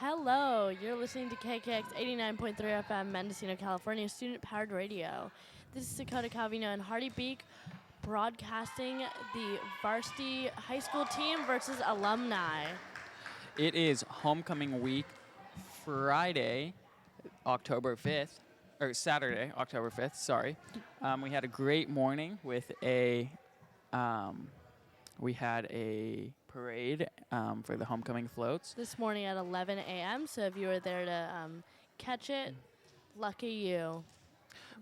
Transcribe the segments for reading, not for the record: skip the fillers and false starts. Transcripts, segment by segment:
Hello, you're listening to KKX 89.3 FM, Mendocino, California, student-powered radio. This is Dakota Calvino and Hardy Beak broadcasting the varsity high school team versus alumni. It is homecoming week, Friday, October 5th, or Saturday, October 5th, sorry. We had a great morning with we had a parade for the homecoming floats. This morning at 11 a.m., so if you were there to catch it, lucky you.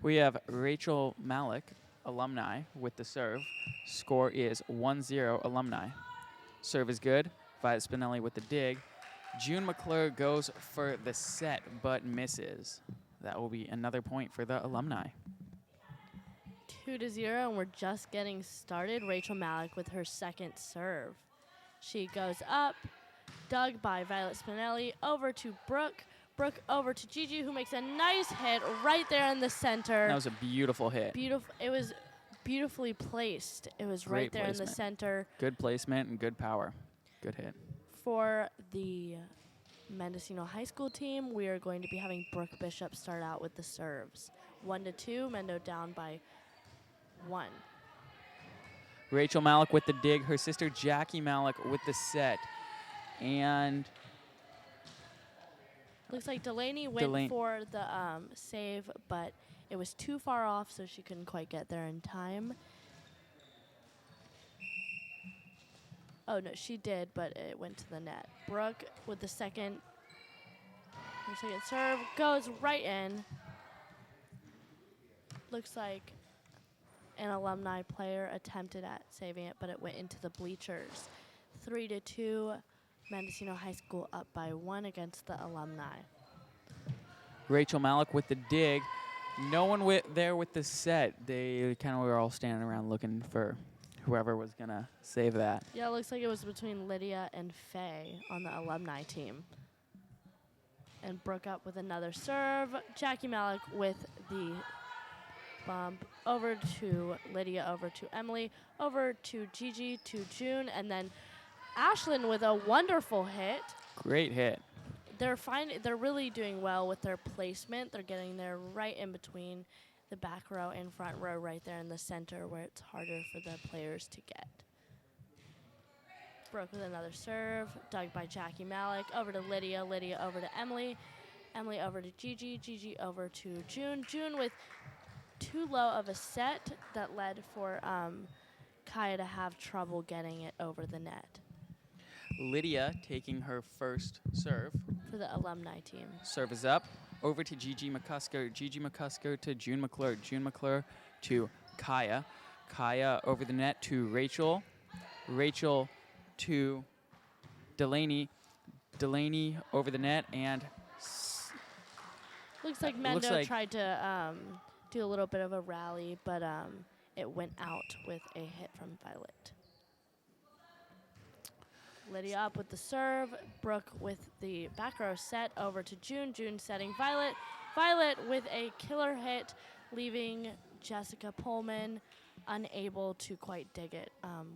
We have Rachel Malik, alumni, with the serve. Score is 1-0 alumni. Serve is good. Violet Spinelli with the dig. June McClure goes for the set but misses. That will be another point for the alumni. 2-0, and we're just getting started. Rachel Malik with her second serve. She goes up, dug by Violet Spinelli, over to Brooke. Brooke over to Gigi, who makes a nice hit right there in the center. That was a beautiful hit. It was beautifully placed. It was Great right there placement. in the center. Good placement and good power. Good hit. For the Mendocino High School team, we are going to be having Brooke Bishop start out with the serves. 1-2, Mendo down by 1. Rachel Malik with the dig. Her sister Jackie Malik with the set. And looks like Delaney went for the save, but it was too far off, so she couldn't quite get there in time. Oh, no, she did, but it went to the net. Brooke with the second serve goes right in. Looks like an alumni player attempted at saving it, but it went into the bleachers. 3-2, Mendocino High School up by 1 against the alumni. Rachel Malik with the dig. No one there with the set. They kind of were all standing around looking for whoever was going to save that. Yeah, it looks like it was between Lydia and Faye on the alumni team. And Brooke up with another serve. Jackie Malik with the bump over to Lydia, over to Emily, over to Gigi, to June, and then Ashlyn with a wonderful hit. Great hit. They're really doing well with their placement. They're getting there right in between the back row and front row, right there in the center where it's harder for the players to get. Brooke with another serve, dug by Jackie Malik, over to Lydia, Lydia over to Emily, Emily over to Gigi, Gigi over to June, June with too low of a set that led for Kaya to have trouble getting it over the net. Lydia taking her first serve. For the alumni team. Serve is up. Over to Gigi McCusker. Gigi McCusker to June McClure. June McClure to Kaya. Kaya over the net to Rachel. Rachel to Delaney. Delaney over the net and looks like Mendo tried to do a little bit of a rally, but it went out with a hit from Violet. Lydia up with the serve. Brooke with the back row set over to June. June setting Violet. Violet with a killer hit, leaving Jessica Pullman unable to quite dig it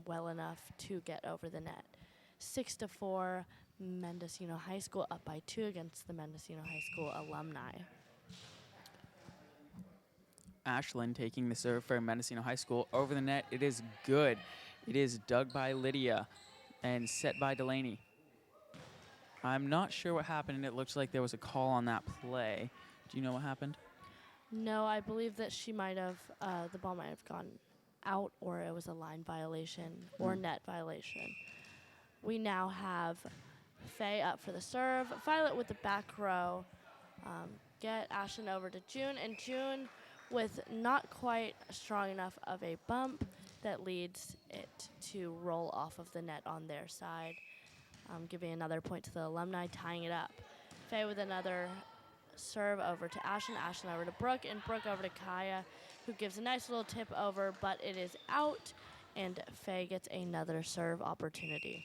well enough to get over the net. 6-4, Mendocino High School up by 2 against the Mendocino High School alumni. Ashlyn taking the serve for Mendocino High School. Over the net, it is good. It is dug by Lydia and set by Delaney. I'm not sure what happened. It looks like there was a call on that play. Do you know what happened? No, I believe that she might have, the ball might have gone out, or it was a line violation or net violation. We now have Faye up for the serve. Violet with the back row. Get Ashlyn over to June, and June with not quite strong enough of a bump that leads it to roll off of the net on their side, giving another point to the alumni, tying it up. Faye with another serve over to Ashlyn, Ashlyn over to Brooke, and Brooke over to Kaya, who gives a nice little tip over, but it is out, and Faye gets another serve opportunity.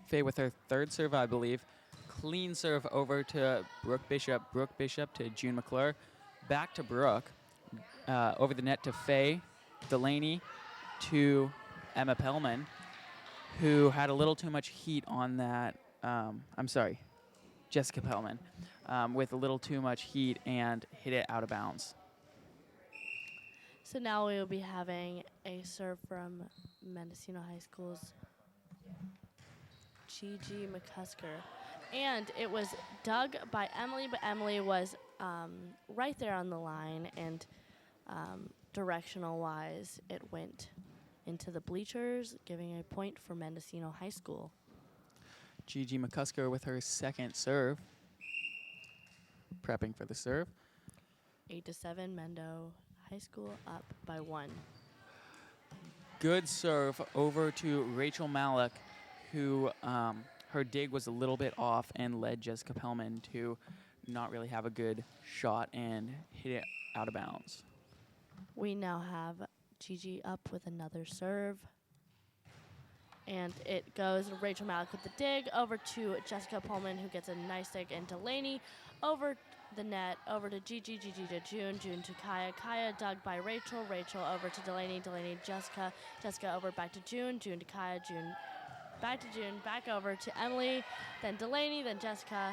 Faye with her third serve, I believe. Clean serve over to Brooke Bishop. Brooke Bishop to June McClure. Back to Brooke. Over the net to Faye. Delaney to Emma Pellman, who had a little too much heat on that. I'm sorry. Jessica Pellman with a little too much heat and hit it out of bounds. So now we will be having a serve from Mendocino High School's Gigi McCusker. And it was dug by Emily, but Emily was right there on the line, and directional-wise, it went into the bleachers, giving a point for Mendocino High School. Gigi McCusker with her second serve. Prepping for the serve. 8-7, Mendo High School up by 1. Good serve over to Rachel Malik, who her dig was a little bit off and led Jessica Pellman to not really have a good shot and hit it out of bounds. We now have Gigi up with another serve. And it goes Rachel Malik with the dig over to Jessica Pullman, who gets a nice dig, and Delaney over the net, over to Gigi, Gigi to June, June to Kaya, Kaya dug by Rachel, Rachel over to Delaney, Delaney Jessica, Jessica over back to June, June to Kaya, June back to June, back over to Emily, then Delaney, then Jessica.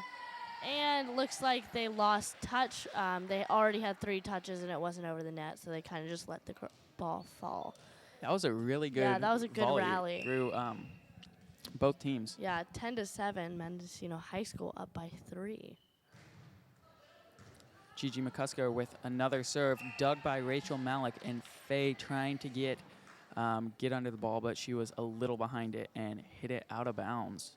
And looks like they lost touch. They already had 3 touches, and it wasn't over the net, so they kind of just let the ball fall. That was a really good that was a good volley rally through both teams. Yeah, 10-7, Mendocino High School up by 3. Gigi McCusker with another serve, dug by Rachel Malik, and Faye trying to get under the ball, but she was a little behind it and hit it out of bounds.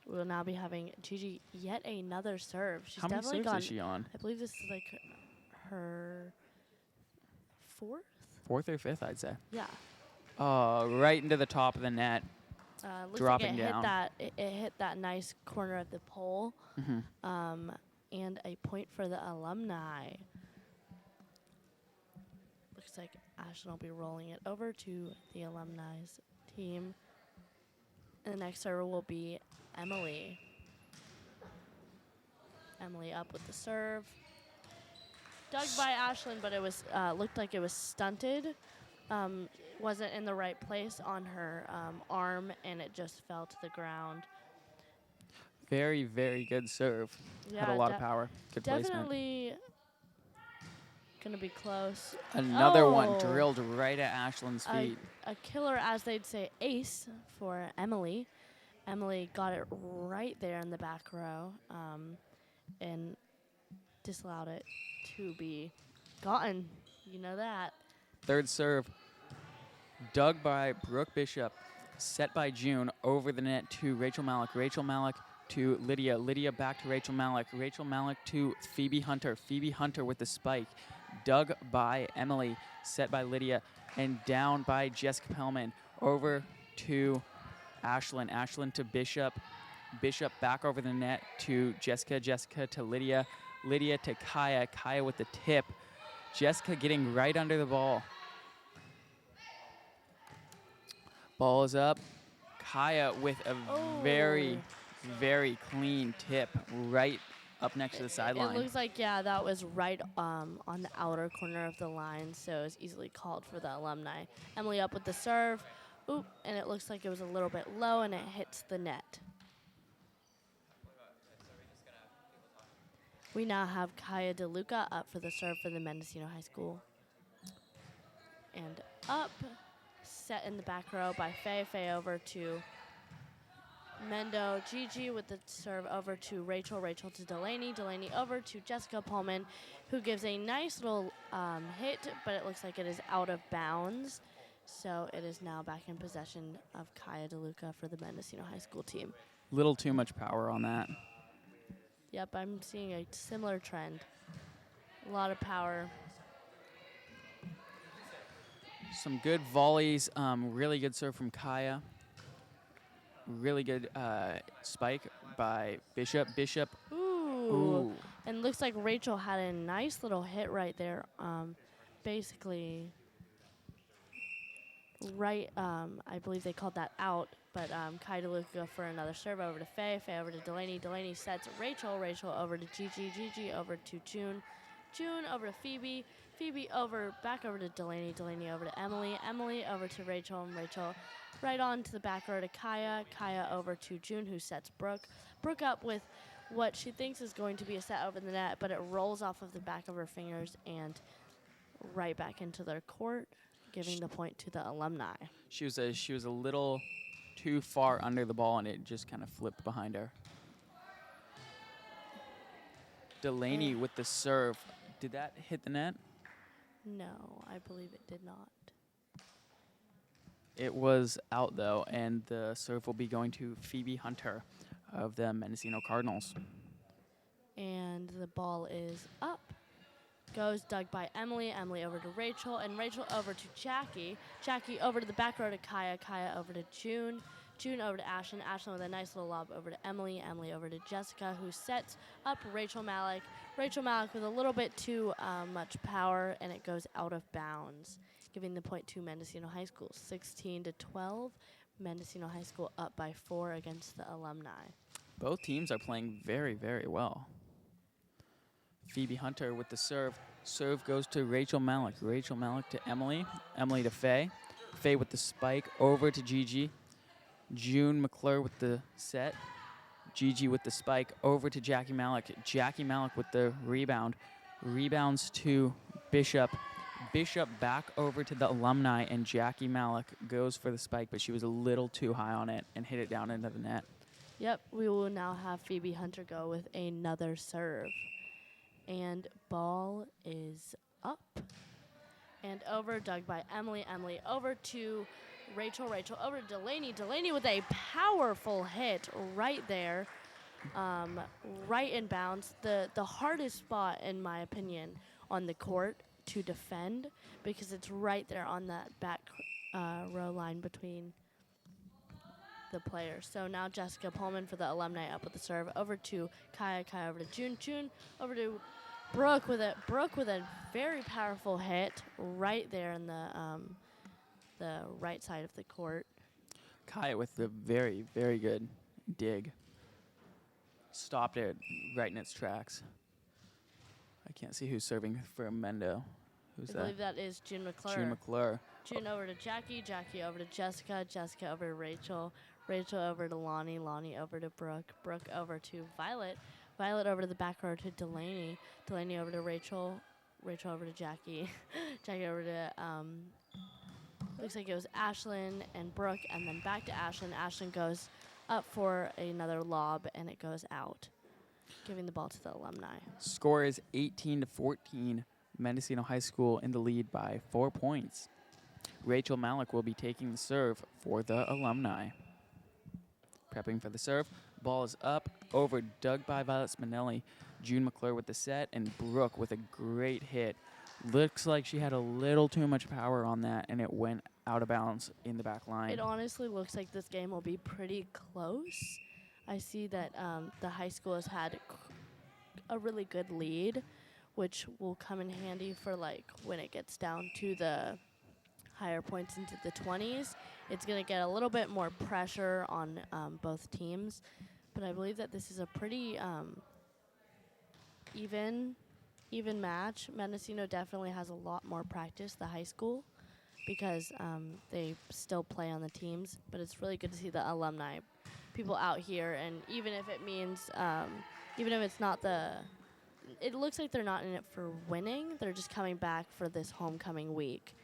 We'll now be having Gigi yet another serve. She's How many definitely serves gone. is she on? I believe this is like her 4th? 4th or 5th, I'd say. Yeah. Right into the top of the net. Looks Dropping like down. It hit that nice corner of the pole. Mm-hmm. And a point for the Alumni. Looks like Ashton will be rolling it over to the Alumni's team. And the next server will be Emily. Emily up with the serve. Dug by Ashlyn, but it was looked like it was stunted. Wasn't in the right place on her arm, and it just fell to the ground. Very, very good serve. Yeah, had a lot of power. Good placement. definitely gonna be close. Another one drilled right at Ashlyn's feet. A killer, as they'd say, ace for Emily. Emily got it right there in the back row, and disallowed it to be gotten. You know that. Third serve, dug by Brooke Bishop, set by June, over the net to Rachel Malik. Rachel Malik to Lydia. Lydia back to Rachel Malik. Rachel Malik to Phoebe Hunter. Phoebe Hunter with the spike. Dug by Emily, set by Lydia, and down by Jessica Pellman. Over to Ashlyn. Ashlyn to Bishop. Bishop back over the net to Jessica. Jessica to Lydia. Lydia to Kaya. Kaya with the tip. Jessica getting right under the ball. Ball is up. Kaya with a very, very clean tip right up next to the sideline. It looks like, yeah, that was right on the outer corner of the line, so it was easily called for the Alumni. Emily up with the serve. Oop, and it looks like it was a little bit low, and it hits the net. We now have Kaya DeLuca up for the serve for the Mendocino High School. And up, set in the back row by Faye. Faye over to Mendo. Gigi with the serve over to Rachel. Rachel to Delaney. Delaney over to Jessica Pullman, who gives a nice little hit, but it looks like it is out of bounds. So it is now back in possession of Kaya DeLuca for the Mendocino High School team. Little too much power on that. Yep, I'm seeing a similar trend. A lot of power. Some good volleys. Really good serve from Kaya. Really good spike by Bishop. Bishop. Ooh. And looks like Rachel had a nice little hit right there. Basically, right, I believe they called that out. But Kai DeLuca for another serve over to Faye. Faye over to Delaney. Delaney sets Rachel. Rachel over to Gigi. Gigi over to June. June over to Phoebe. Phoebe back over to Delaney. Delaney over to Emily. Emily over to Rachel. And Rachel right on to the back row to Kaya. Kaya over to June, who sets Brooke. Brooke up with what she thinks is going to be a set over the net, but it rolls off of the back of her fingers and right back into their court, giving the point to the Alumni. She was a little too far under the ball, and it just kind of flipped behind her. Delaney with the serve. Did that hit the net? No, I believe it did not. It was out, though, and the serve will be going to Phoebe Hunter of the Mendocino Cardinals. And the ball is up. Goes dug by Emily. Emily over to Rachel. And Rachel over to Jackie. Jackie over to the back row to Kaya. Kaya over to June. June over to Ashlyn. Ashlyn with a nice little lob over to Emily. Emily over to Jessica, who sets up Rachel Malik. Rachel Malik with a little bit too much power, and it goes out of bounds, giving the point to Mendocino High School. 16-12. Mendocino High School up by 4 against the Alumni. Both teams are playing very, very well. Phoebe Hunter with the serve. Serve goes to Rachel Malik. Rachel Malik to Emily. Emily to Faye. Faye with the spike over to Gigi. June McClure with the set. Gigi with the spike over to Jackie Malik. Jackie Malik with the rebound. Rebounds to Bishop. Bishop back over to the Alumni, and Jackie Malik goes for the spike, but she was a little too high on it and hit it down into the net. Yep, we will now have Phoebe Hunter go with another serve. And ball is up. And over, dug by Emily. Emily over to Rachel. Rachel over to Delaney. Delaney with a powerful hit right there. Right in bounds. The hardest spot, in my opinion, on the court to defend, because it's right there on that back row line between the players. So now Jessica Pullman for the Alumni up with the serve. Over to Kaya. Kaya over to June. June over to Brooke with a very powerful hit right there in the right side of the court. Kaya with the very, very good dig. Stopped it right in its tracks. I can't see who's serving for Mendo. Who's I that? believe that is June McClure. June McClure. June over to Jackie. Jackie over to Jessica. Jessica over to Rachel. Rachel over to Lonnie. Lonnie over to Brooke. Brooke over to Violet. Violet over to the back row to Delaney. Delaney over to Rachel. Rachel over to Jackie. Jackie over to, looks like it was Ashlyn and Brooke, and then back to Ashlyn. Ashlyn goes up for another lob, and it goes out, giving the ball to the Alumni. Score is 18-14. Mendocino High School in the lead by 4 points. Rachel Malik will be taking the serve for the Alumni. Prepping for the serve. Ball is up, over, dug by Violet Spinelli. June McClure with the set, and Brooke with a great hit. Looks like she had a little too much power on that, and it went out of bounds in the back line. It honestly looks like this game will be pretty close. I see that the high school has had a really good lead, which will come in handy for like when it gets down to the higher points into the 20s. It's going to get a little bit more pressure on both teams, but I believe that this is a pretty even match. Mendocino definitely has a lot more practice, the high school, because they still play on the teams, but it's really good to see the alumni people out here, and even if it means, even if it's not it looks like they're not in it for winning, they're just coming back for this homecoming week.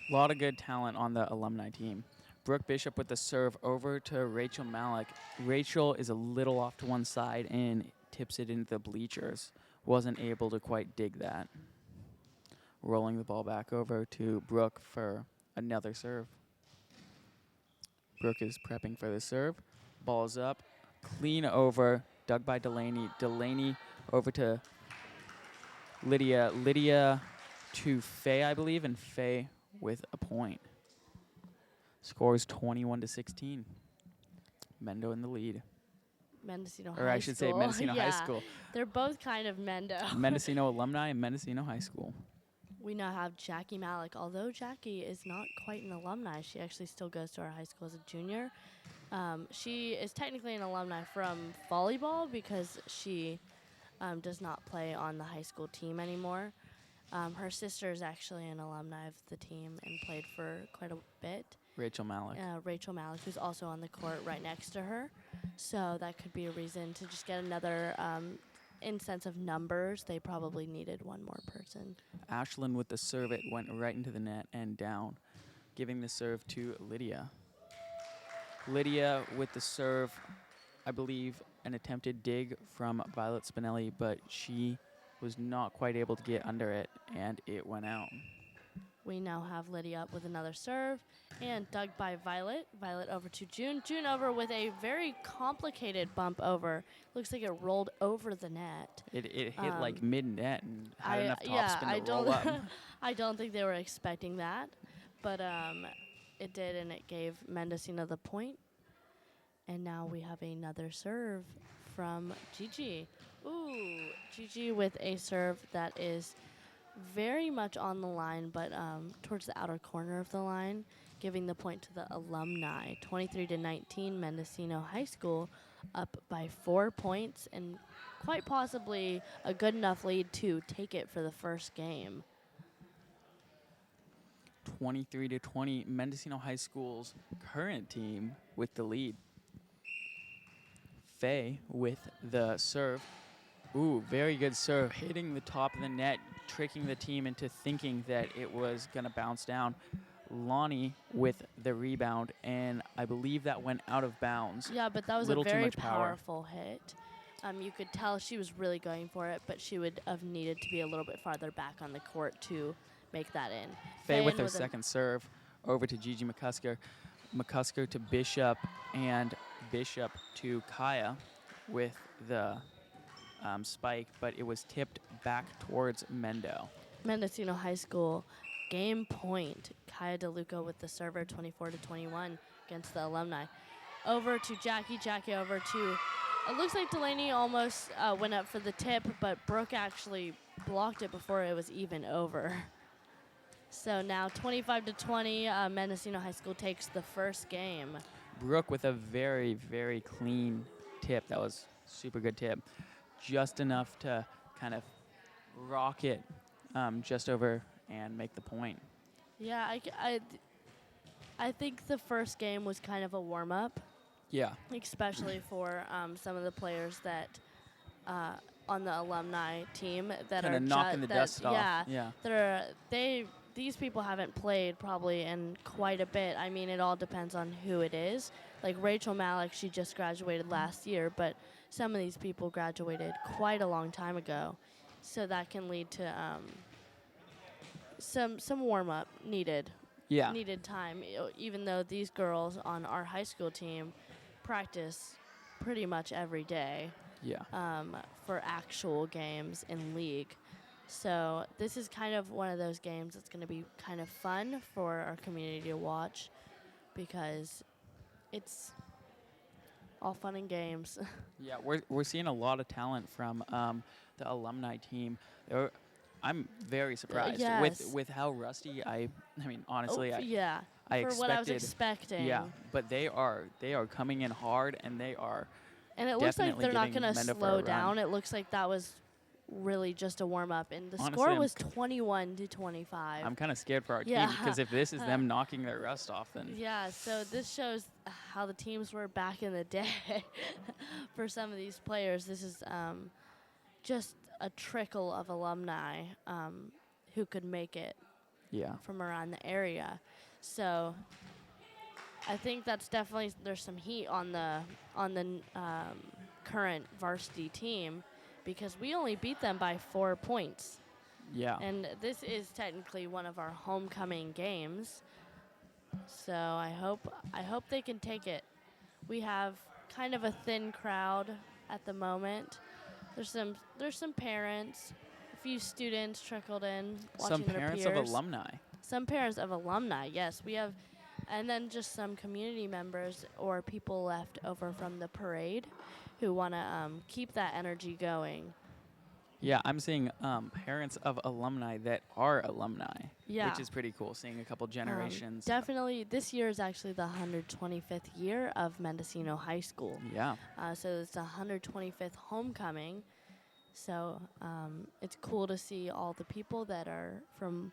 A lot of good talent on the alumni team. Brooke Bishop with the serve over to Rachel Malik. Rachel is a little off to one side and tips it into the bleachers. Wasn't able to quite dig that. Rolling the ball back over to Brooke for another serve. Brooke is prepping for the serve. Ball's up. Clean over. Dug by Delaney. Delaney over to Lydia. Lydia to Faye, I believe, and Faye with a point. Scores 21-16. Mendo in the lead. Mendocino Or High I should School. say Mendocino Yeah, High School. They're both kind of Mendo. Mendocino Alumni and Mendocino High School. We now have Jackie Malik. Although Jackie is not quite an alumni, she actually still goes to our high school as a junior. She is technically an alumni from volleyball because she does not play on the high school team anymore. Her sister is actually an alumni of the team and played for quite a bit. Rachel Malik. Rachel Malik, who's also on the court right next to her. So that could be a reason to just get another, in sense of numbers, they probably needed one more person. Ashlyn with the serve, it went right into the net and down, giving the serve to Lydia. Lydia with the serve, I believe an attempted dig from Violet Spinelli, but she was not quite able to get under it, and it went out. We now have Lydia up with another serve and dug by Violet. Violet over to June. June over with a very complicated bump over. Looks like it rolled over the net. It hit like mid-net and had enough topspin to roll don't up. I don't think they were expecting that, but it did, and it gave Mendocino the point. And now we have another serve from Gigi. Ooh, Gigi with a serve that is very much on the line, but towards the outer corner of the line, giving the point to the Alumni. 23-19, Mendocino High School up by 4 points, and quite possibly a good enough lead to take it for the first game. 23-20, Mendocino High School's current team with the lead. Faye with the serve. Ooh, very good serve, hitting the top of the net, tricking the team into thinking that it was going to bounce down. Lonnie with the rebound, and I believe that went out of bounds. Yeah, but that was Little a too very much power. powerful hit. You could tell she was really going for it, but she would have needed to be a little bit farther back on the court to make that in. Faye with her second serve over to Gigi McCusker. McCusker to Bishop, and Bishop to Kaya with the spike, but it was tipped back towards Mendo. Mendocino High School, game point. Kaya DeLuca with the server, 24-21 against the Alumni. Over to Jackie. Jackie over to, it looks like Delaney almost went up for the tip, but Brooke actually blocked it before it was even over. So now 25-20, Mendocino High School takes the first game. Brooke with a very, very clean tip. That was super good tip. Just enough to kind of rock it just over and make the point. Yeah, I think the first game was kind of a warm-up. Yeah. Especially for some of the players that on the alumni team that kinda are knocking the dust off. Yeah. These people haven't played probably in quite a bit. I mean, it all depends on who it is. Like Rachel Malik, she just graduated last year, but some of these people graduated quite a long time ago. So that can lead to some warm-up needed. Yeah. Needed time, even though these girls on our high school team practice pretty much every day. Yeah. For actual games in league. So this is kind of one of those games that's going to be kind of fun for our community to watch because it's all fun and games. Yeah, we're seeing a lot of talent from the alumni team. I'm very surprised with how rusty I mean honestly I expected, what I was expecting. Yeah, but they are coming in hard, and they are. And it looks like they're not going to slow down. It looks like that was really just a warm up, and the score was 21-25. I'm kind of scared for our team because if this is them knocking their rust off, then so this shows how the teams were back in the day. For some of these players, this is just a trickle of alumni who could make it from around the area. So I think that's definitely, there's some heat on the current varsity team because we only beat them by 4 points. Yeah. And this is technically one of our homecoming games. So I hope they can take it. We have kind of a thin crowd at the moment. There's some parents, a few students trickled in watching their peers. Some parents of alumni. Some parents of alumni, yes. We have, and then just some community members or people left over from the parade who want to keep that energy going. Yeah, I'm seeing parents of alumni that are alumni, which is pretty cool, seeing a couple generations. Definitely, this year is actually the 125th year of Mendocino High School. Yeah. So it's the 125th homecoming. So it's cool to see all the people that are from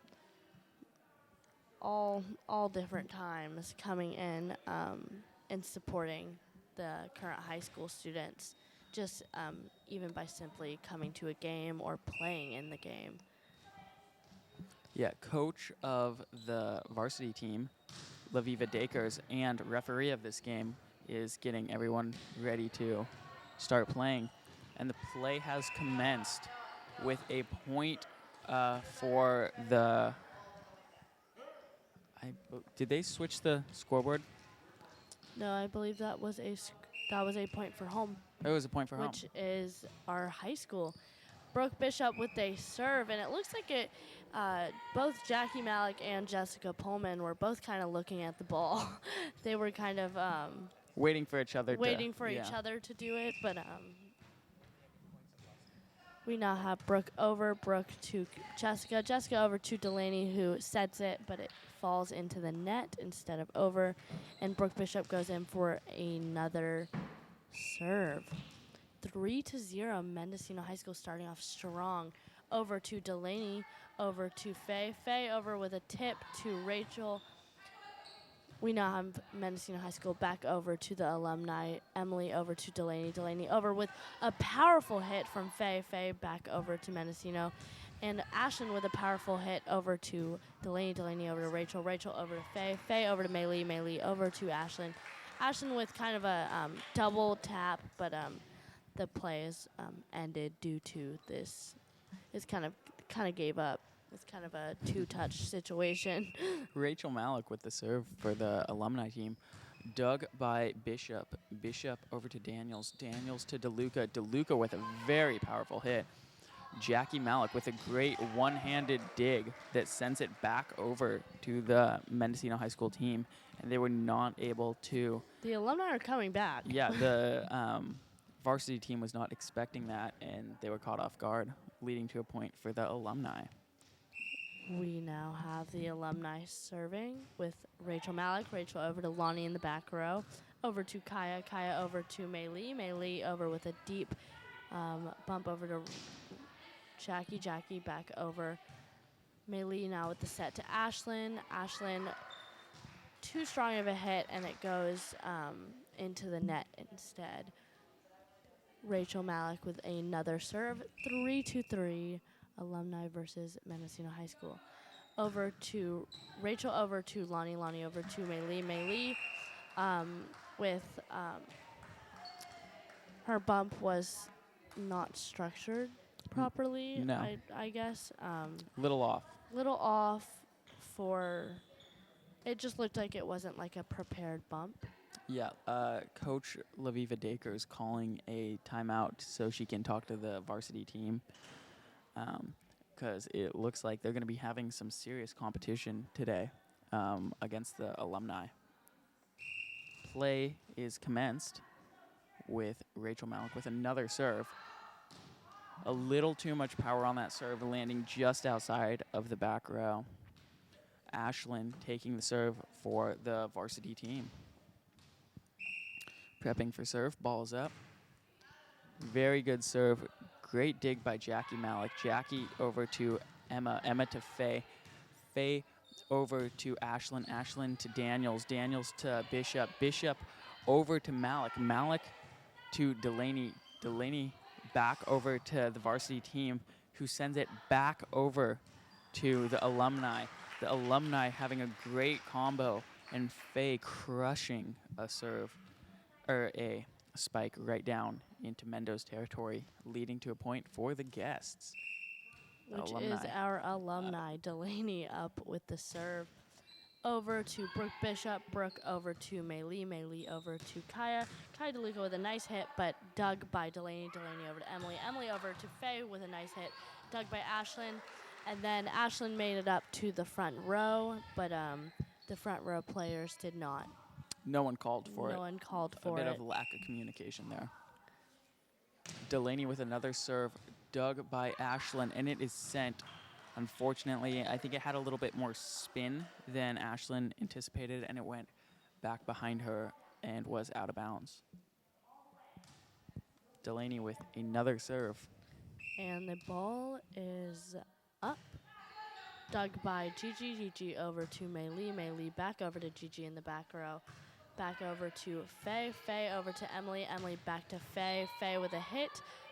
all different times coming in and supporting the current high school students, just even by simply coming to a game or playing in the game. Yeah, coach of the varsity team, Laviva Dakers, and referee of this game is getting everyone ready to start playing. And the play has commenced with a point for the... did they switch the scoreboard? No, I believe that was a point for home, It was a point for home. which is our high school. Brooke Bishop with a serve, and it looks like it. Both Jackie Malik and Jessica Pullman were both kind of looking at the ball. They were kind of Waiting for each other each other to do it, but we now have Brooke to Jessica. Jessica over to Delaney, who sets it, but it falls into the net instead of over. And Brooke Bishop goes in for another serve. 3-0, Mendocino High School starting off strong. Over to Delaney, over to Faye. Faye over with a tip to Rachel. We now have Mendocino High School back over to the Alumni. Emily over to Delaney. Delaney over with a powerful hit from Faye. Faye back over to Mendocino. And Ashlyn with a powerful hit over to Delaney. Delaney over to Rachel. Rachel over to Faye. Faye over to Maylee. Maylee over to Ashlyn. Ashlyn with kind of a double tap, but the play is ended due to this. It's kind of gave up. It's kind of a two-touch situation. Rachel Malik with the serve for the alumni team. Dug by Bishop. Bishop over to Daniels. Daniels to DeLuca. DeLuca with a very powerful hit. Jackie Malik with a great one-handed dig that sends it back over to the Mendocino High School team, and they were not able to. The alumni are coming back. Yeah, the varsity team was not expecting that, and they were caught off guard, leading to a point for the alumni. We now have the alumni serving with Rachel Malik. Rachel over to Lonnie in the back row. Over to Kaya. Kaya over to Maylee. Maylee over with a deep bump over to Jackie. Jackie back over. Maylee now with the set to Ashlyn. Ashlyn, too strong of a hit, and it goes into the net instead. Rachel Malik with another serve. 3-3. Alumni versus Mendocino High School. Over to Rachel, over to Lonnie, Lonnie over to Maylee. Maylee with her bump was not structured properly, No. I guess. Little off. Little off for, it just looked like it wasn't like a prepared bump. Yeah, Coach Laviva Daker is calling a timeout so she can talk to the varsity team. Because it looks like they're going to be having some serious competition today against the alumni. Play is commenced with Rachel Malik with another serve. A little too much power on that serve, landing just outside of the back row. Ashlyn taking the serve for the varsity team. Prepping for serve, ball's up. Very good serve. Great dig by Jackie Malik. Jackie over to Emma. Emma to Faye. Faye over to Ashlyn. Ashlyn to Daniels. Daniels to Bishop. Bishop over to Malik. Malik to Delaney. Delaney back over to the varsity team, who sends it back over to the alumni. The alumni having a great combo, and Faye crushing a serve, or a spike right down into Mendo's territory, leading to a point for the guests. Which is our alumni. Delaney up with the serve. Over to Brooke Bishop. Brooke over to Maylee. Maylee over to Kaya. Kaya DeLuca with a nice hit, but dug by Delaney. Delaney over to Emily. Emily over to Faye with a nice hit. Dug by Ashlyn. And then Ashlyn made it up to the front row, but the front row players did not. No one called for it. No one called for it. A bit of lack of communication there. Delaney with another serve, dug by Ashlyn, and it is sent. Unfortunately, I think it had a little bit more spin than Ashlyn anticipated, and it went back behind her and was out of bounds. Delaney with another serve. And the ball is up. dug by Gigi. Gigi over to Mei Li. Mei Li back over to Gigi in the back row. Back over to Faye. Faye over to Emily. Emily back to Faye. Faye with a hit.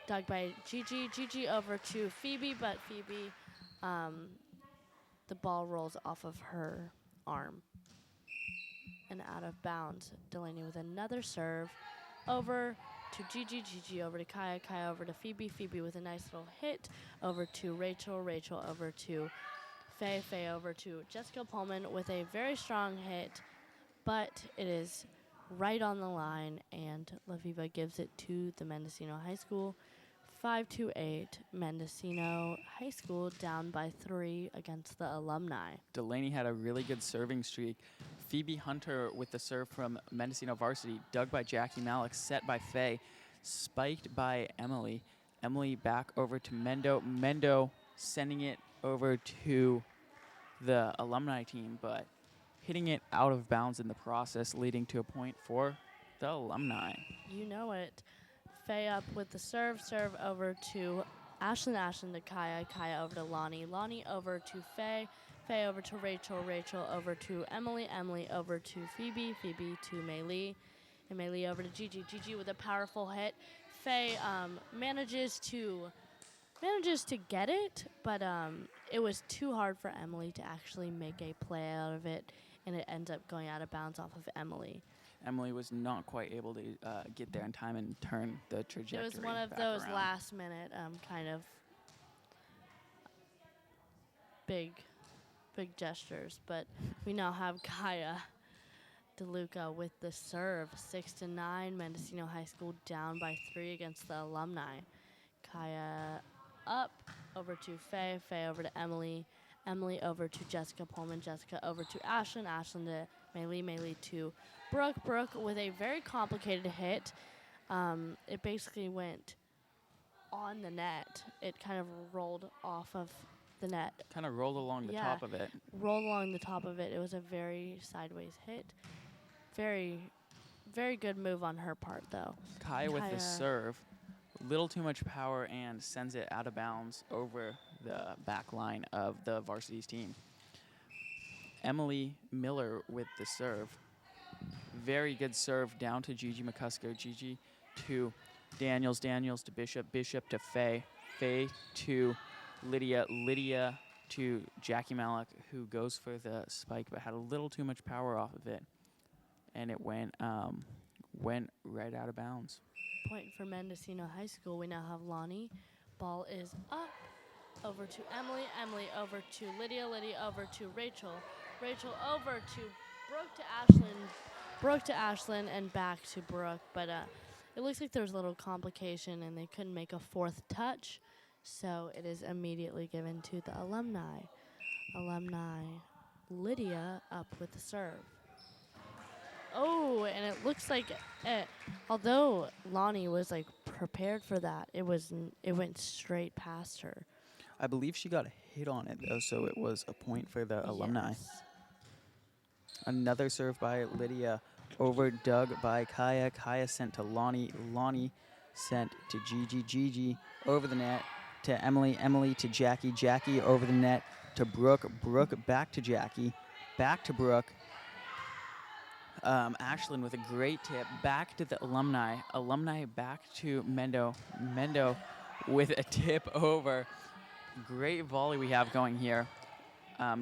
Dug by Gigi. Gigi over to Phoebe, but Phoebe, the ball rolls off of her arm and out of bounds. Delaney with another serve. Over to Gigi. Gigi over to Kaya. Kaya over to Phoebe. Phoebe with a nice little hit. Over to Rachel. Rachel over to Faye. Faye over to Jessica Pullman with a very strong hit, but it is right on the line, and La Viva gives it to the Mendocino High School. 5-8, Mendocino High School down by 3 against the Alumni. Delaney had a really good serving streak. Phoebe Hunter with the serve from Mendocino Varsity, dug by Jackie Malik, set by Faye, spiked by Emily. Emily back over to Mendo. Mendo sending it over to the Alumni team, but hitting it out of bounds in the process, leading to a point for the Alumni. You know it. Faye up with the serve. Serve over to Ashlyn. Ashlyn to Kaya. Kaya over to Lonnie. Lonnie over to Faye. Faye over to Rachel. Rachel over to Emily. Emily over to Phoebe. Phoebe to Mei Li. And Mei Li over to Gigi. Gigi with a powerful hit. Faye manages to get it, but it was too hard for Emily to actually make a play out of it, and it ends up going out of bounds off of Emily. Emily was not quite able to get there in time and turn the trajectory. It was one of back those around. last-minute kind of big gestures, but we now have Kaya DeLuca with the serve. 6-9, Mendocino High School down by 3 against the Alumni. Kaya up over to Faye. Faye over to Emily. Emily over to Jessica Pullman. Jessica over to Ashlyn. Ashlyn to Mei Li. Mei Li to Brooke. Brooke with a very complicated hit. It basically went on the net. It kind of rolled off of the net. Kind of rolled along the top of it. Rolled along the top of it. It was a very sideways hit. Very, very good move on her part, though. Kaya with the serve. Little too much power and sends it out of bounds over the back line of the varsity's team. Emily Miller with the serve. Very good serve down to Gigi McCusker. Gigi to Daniels. Daniels to Bishop. Bishop to Faye. Faye to Lydia. Lydia to Jackie Malik, who goes for the spike but had a little too much power off of it. And it went right out of bounds. Point for Mendocino High School. We now have Lonnie. Ball is up. Over to Emily. Emily over to Lydia. Lydia over to Rachel. Rachel over to Brooke to Ashlyn. Brooke to Ashlyn and back to Brooke. But it looks like there was a little complication and they couldn't make a fourth touch. So it is immediately given to the Alumni. Alumni. Lydia up with the serve. Oh, and it looks like, although Lonnie was like prepared for that, it went straight past her. I believe she got a hit on it though, so it was a point for the Alumni. Yes. Another serve by Lydia, over dug by Kaya. Kaya sent to Lonnie. Lonnie sent to Gigi. Gigi over the net to Emily. Emily to Jackie. Jackie over the net to Brooke. Brooke back to Jackie. Back to Brooke. Ashlyn with a great tip. Back to the Alumni. Alumni back to Mendo. Mendo with a tip over. Great volley we have going here.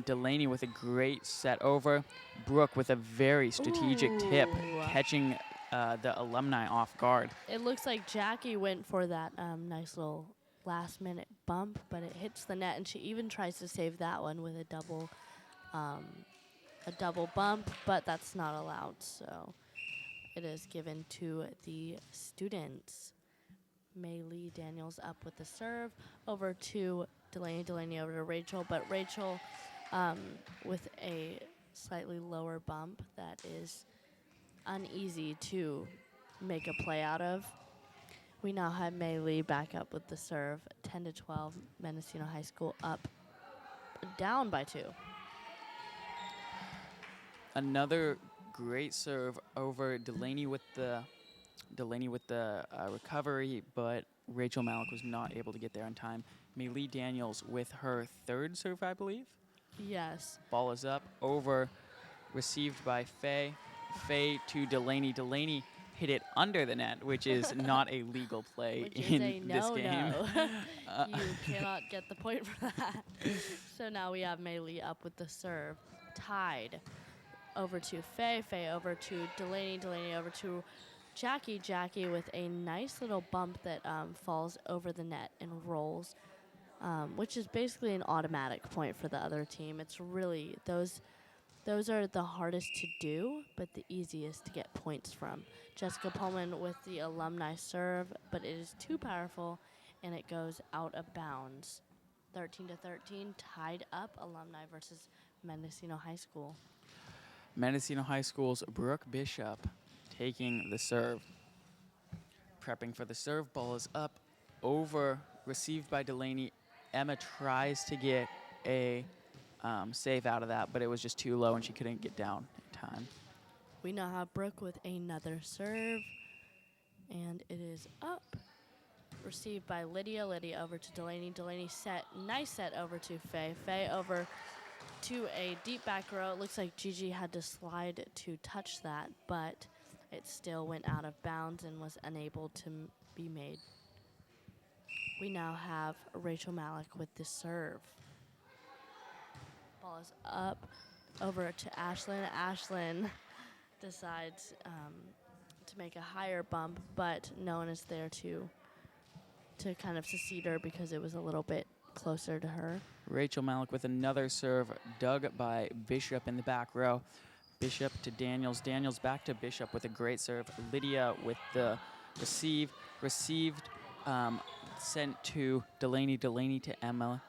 Delaney with a great set over. Brooke with a very strategic tip, catching the Alumni off guard. It looks like Jackie went for that nice little last-minute bump, but it hits the net, and she even tries to save that one with a double bump, but that's not allowed, so it is given to the students. Mei Li Daniels up with the serve, over to Delaney. Delaney over to Rachel, but Rachel with a slightly lower bump that is uneasy to make a play out of. We now have Mei Li back up with the serve. 10-12, Mendocino High School up, down by 2. Another great serve over Delaney with the recovery, but Rachel Malik was not able to get there in time. Mei Li Daniels with her third serve, I believe. Yes. Ball is up, over, received by Faye. Faye to Delaney. Delaney hit it under the net, which is not a legal play Which is in a this game. no-no. You cannot get the point for that. So now we have Mei Li up with the serve. Tied. Over to Faye. Faye over to Delaney. Delaney over to Jackie. Jackie with a nice little bump that falls over the net and rolls, which is basically an automatic point for the other team. It's really those are the hardest to do, but the easiest to get points from. Jessica Pullman with the Alumni serve, but it is too powerful, and it goes out of bounds. 13-13, tied up. Alumni versus Mendocino High School. Mendocino High School's Brooke Bishop taking the serve. Prepping for the serve. Ball is up, over, received by Delaney. Emma tries to get a save out of that, but it was just too low and she couldn't get down in time. We now have Brooke with another serve, and it is up. Received by Lydia. Lydia over to Delaney. Delaney set. Nice set over to Faye. Faye over to a deep back row. It looks like Gigi had to slide to touch that, but it still went out of bounds and was unable to be made. We now have Rachel Malik with the serve. Ball is up over to Ashlyn. Ashlyn decides to make a higher bump, but no one is there to kind of succeed her because it was a little bit closer to her. Rachel Malik with another serve, dug by Bishop in the back row. Bishop to Daniels. Daniels back to Bishop with a great serve. Lydia with the received, sent to Delaney. Delaney to Emma.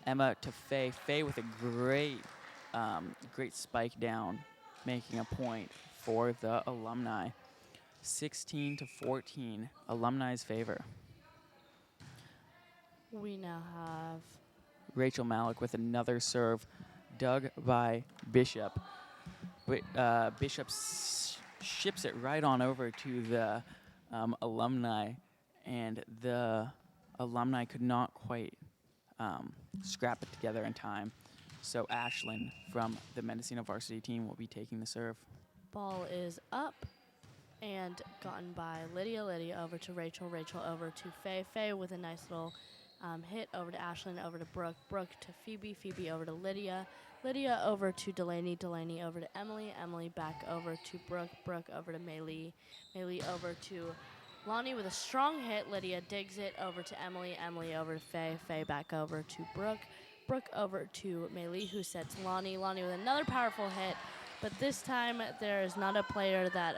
Emma to Faye. Faye with a great spike down, making a point for the Alumni. 16-14, Alumni's favor. We now have Rachel Malik with another serve, dug by Bishop. Bishop ships it right on over to the Alumni, and the Alumni could not quite scrap it together in time. So Ashlyn from the Mendocino varsity team will be taking the serve. ball is up and gotten by Lydia. Lydia over to Rachel. Rachel over to Faye. Faye with a nice little hit over to Ashlyn, over to Brooke. Brooke to Phoebe. Phoebe over to Lydia. Lydia over to Delaney. Delaney over to Emily. Emily back over to Brooke. Brooke over to Mei Li. Mei Li over to Lonnie with a strong hit. Lydia digs it over to Emily. Emily over to Faye. Faye back over to Brooke. Brooke over to Mei Li, who sets Lonnie. Lonnie with another powerful hit. But this time, there is not a player that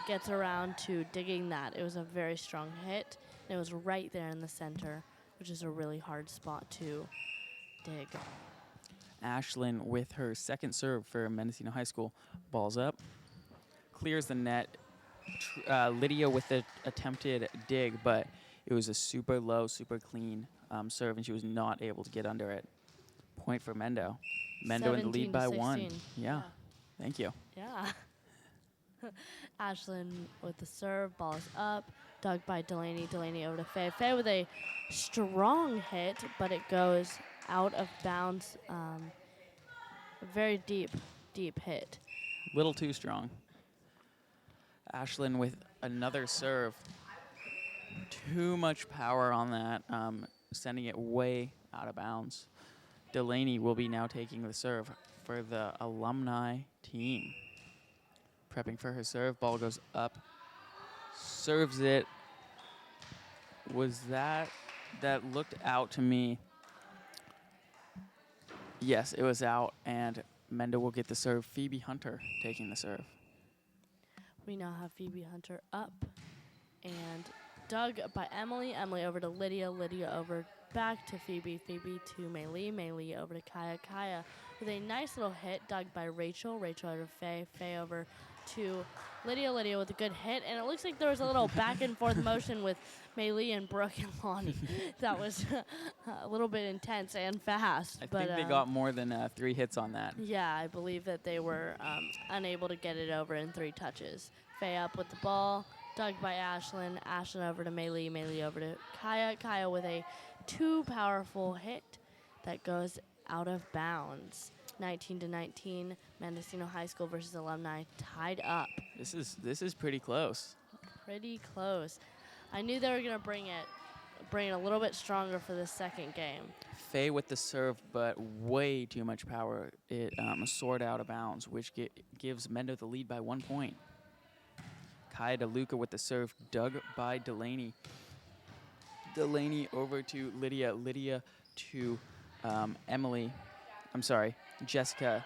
gets around to digging that. It was a very strong hit, and it was right there in the center, which is a really hard spot to dig. Ashlyn with her second serve for Mendocino High School. Ball's up, clears the net. Lydia with the attempted dig, but it was a super low, super clean serve, and she was not able to get under it. Point for Mendo. Mendo in the lead by 1. Yeah. Thank you. Yeah. Ashlyn with the serve. Ball is up. Dug by Delaney. Delaney over to Faye. Faye with a strong hit, but it goes out of bounds. A very deep hit. Little too strong. Ashlyn with another serve. Too much power on that, sending it way out of bounds. Delaney will be now taking the serve for the Alumni team. Prepping for her serve. Ball goes up. Serves it. Was that looked out to me? Yes, it was out, and Mendo will get the serve. Phoebe Hunter taking the serve. We now have Phoebe Hunter up and dug by Emily. Emily over to Lydia. Lydia over back to Phoebe. Phoebe to Mei Li. Mei Li over to Kaya. Kaya with a nice little hit, dug by Rachel. Rachel over to Faye. Faye over to Lydia. Lydia with a good hit. And it looks like there was a little back and forth motion with Mei Li and Brooke and Lonnie. That was a little bit intense and fast. I think they got more than 3 hits on that. Yeah, I believe that they were unable to get it over in 3 touches. Faye up with the ball. Dug by Ashlyn. Ashlyn over to Mei Li. Mei Li over to Kaya. Kaya with a too powerful hit that goes out of bounds. 19-19, Mendocino High School versus Alumni tied up. This is pretty close. Pretty close. I knew they were going to bring it a little bit stronger for the second game. Faye with the serve, but way too much power. It soared out of bounds, which gives Mendo the lead by 1 point. Kaya DeLuca with the serve, dug by Delaney. Delaney over to Lydia. Lydia to Emily. I'm sorry, Jessica.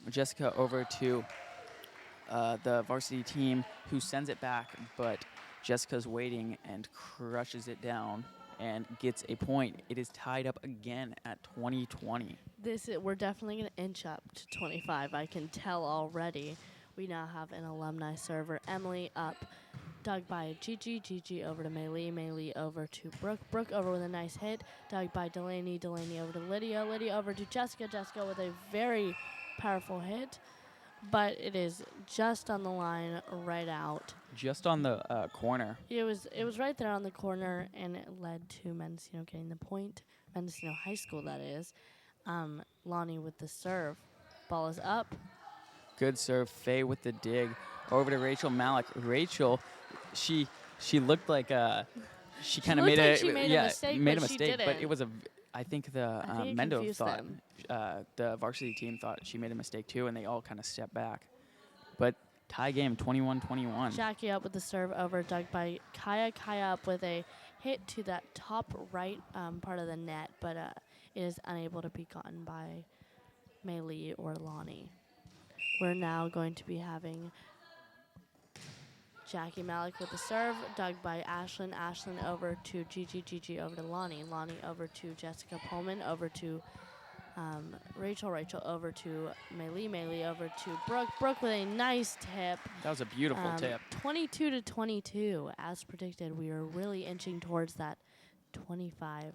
Jessica over to the varsity team, who sends it back, but Jessica's waiting and crushes it down and gets a point. It is tied up again at 20-20. We're definitely going to inch up to 25. I can tell already. We now have an Alumni server. Emily up, dug by Gigi. Gigi over to Maylee. Maylee over to Brooke. Brooke over with a nice hit. Dug by Delaney. Delaney over to Lydia. Lydia over to Jessica. Jessica with a very powerful hit. But it is just on the line, right out. Just on the corner. It was right there on the corner, and it led to Mendocino getting the point. Mendocino High School, that is. Lonnie with the serve. Ball is up. Good serve. Faye with the dig. Over to Rachel Malik. Rachel, she looked like she kind of made a mistake, but it was I think the Mendo thought the varsity team thought she made a mistake too, and they all kind of stepped back. But tie game, 21-21. Jackie up with the serve over, dug by Kaya. Kaya up with a hit to that top right part of the net, but it is unable to be gotten by Maylee or Lonnie. We're now going to be having Jackie Malik with the serve, dug by Ashlyn. Ashlyn over to Gigi. Gigi over to Lonnie. Lonnie over to Jessica Pullman. Over to Rachel. Rachel over to Maylee. Maylee over to Brooke. Brooke with a nice tip. That was a beautiful tip. 22-22. As predicted, we are really inching towards that 25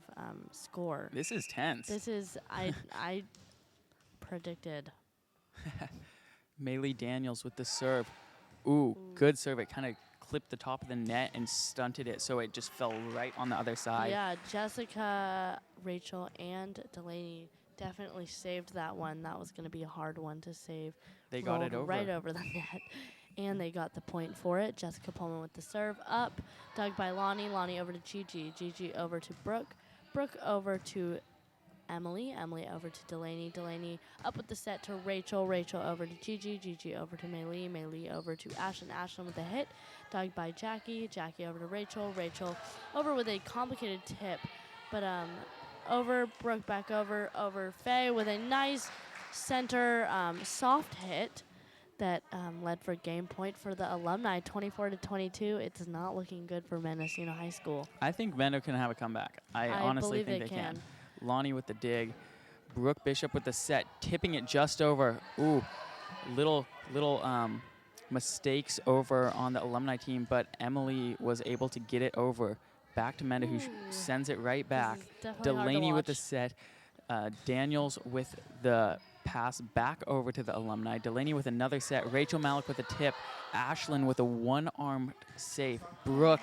score. This is tense. This is, I predicted. Maylee Daniels with the serve. Ooh, good serve. It kind of clipped the top of the net and stunted it, so it just fell right on the other side. Yeah, Jessica, Rachel, and Delaney definitely saved that one. That was going to be a hard one to save. They got it over. Right over the net, and they got the point for it. Jessica Pullman with the serve up, dug by Lonnie. Lonnie over to Gigi. Gigi over to Brooke. Brooke over to Emily. Emily over to Delaney. Delaney up with the set to Rachel. Rachel over to Gigi. Gigi over to Maylee. Maylee over to Ashlyn. Ashlyn with a hit. Dug by Jackie. Jackie over to Rachel. Rachel over with a complicated tip. But over. Brooke back over. Over Faye with a nice center soft hit that led for game point for the Alumni. 24-22. It's not looking good for Mendocino High School. I think Mendo can have a comeback. I honestly think they can. Lonnie with the dig. Brooke Bishop with the set, tipping it just over. Ooh, little mistakes over on the Alumni team, but Emily was able to get it over. Back to Mendo, who sends it right back. Delaney with the set. Daniels with the pass back over to the Alumni. Delaney with another set. Rachel Malik with a tip. Ashlyn with a one-armed save. Brooke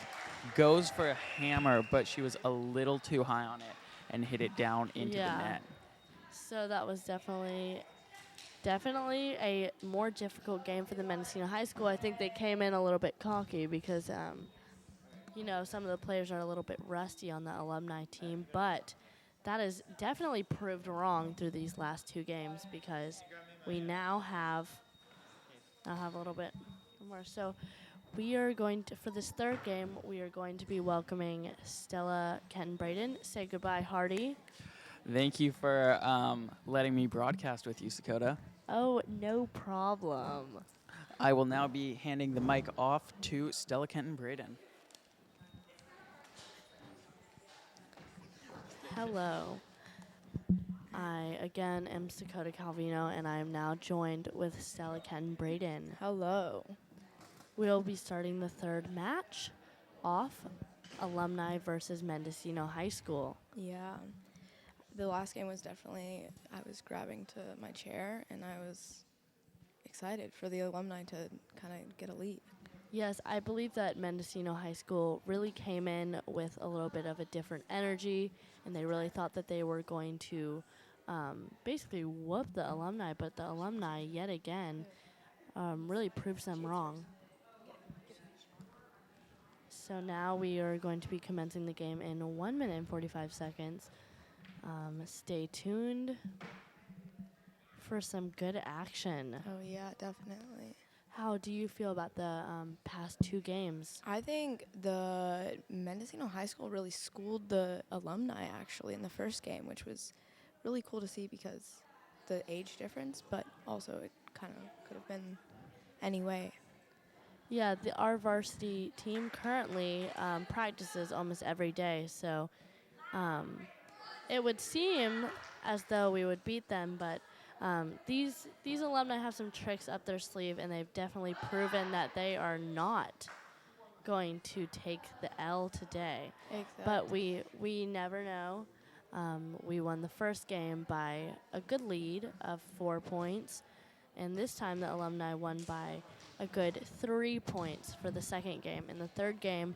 goes for a hammer, but she was a little too high on it and hit it down into the net. So that was definitely a more difficult game for the Mendocino High School. I think they came in a little bit cocky because, some of the players are a little bit rusty on the Alumni team, but that is definitely proved wrong through these last two games because we now have a little bit more. So we are going to, for this third game, we are going to be welcoming Stella Kenton-Braden. Say goodbye, Hardy. Thank you for letting me broadcast with you, Sakota. Oh, no problem. I will now be handing the mic off to Stella Kenton-Braden. Hello. I, again, am Sakota Calvino, and I am now joined with Stella Kenton-Braden. Hello. We'll be starting the third match off, Alumni versus Mendocino High School. Yeah. The last game was definitely, I was grabbing to my chair, and I was excited for the Alumni to kind of get a lead. Yes, I believe that Mendocino High School really came in with a little bit of a different energy, and they really thought that they were going to basically whoop the Alumni, but the Alumni yet again really proves them wrong. So now we are going to be commencing the game in 1 minute and 45 seconds. Stay tuned for some good action. Oh, yeah, definitely. How do you feel about the past 2 games? I think the Mendocino High School really schooled the Alumni, actually, in the first game, which was really cool to see because the age difference, but also it kind of could have been any way. Yeah, our varsity team currently practices almost every day, so it would seem as though we would beat them, but these alumni have some tricks up their sleeve, and they've definitely proven that they are not going to take the L today. Exactly. But we never know. We won the first game by a good lead of 4 points, and this time the Alumni won by a good 3 points for the second game. In the third game,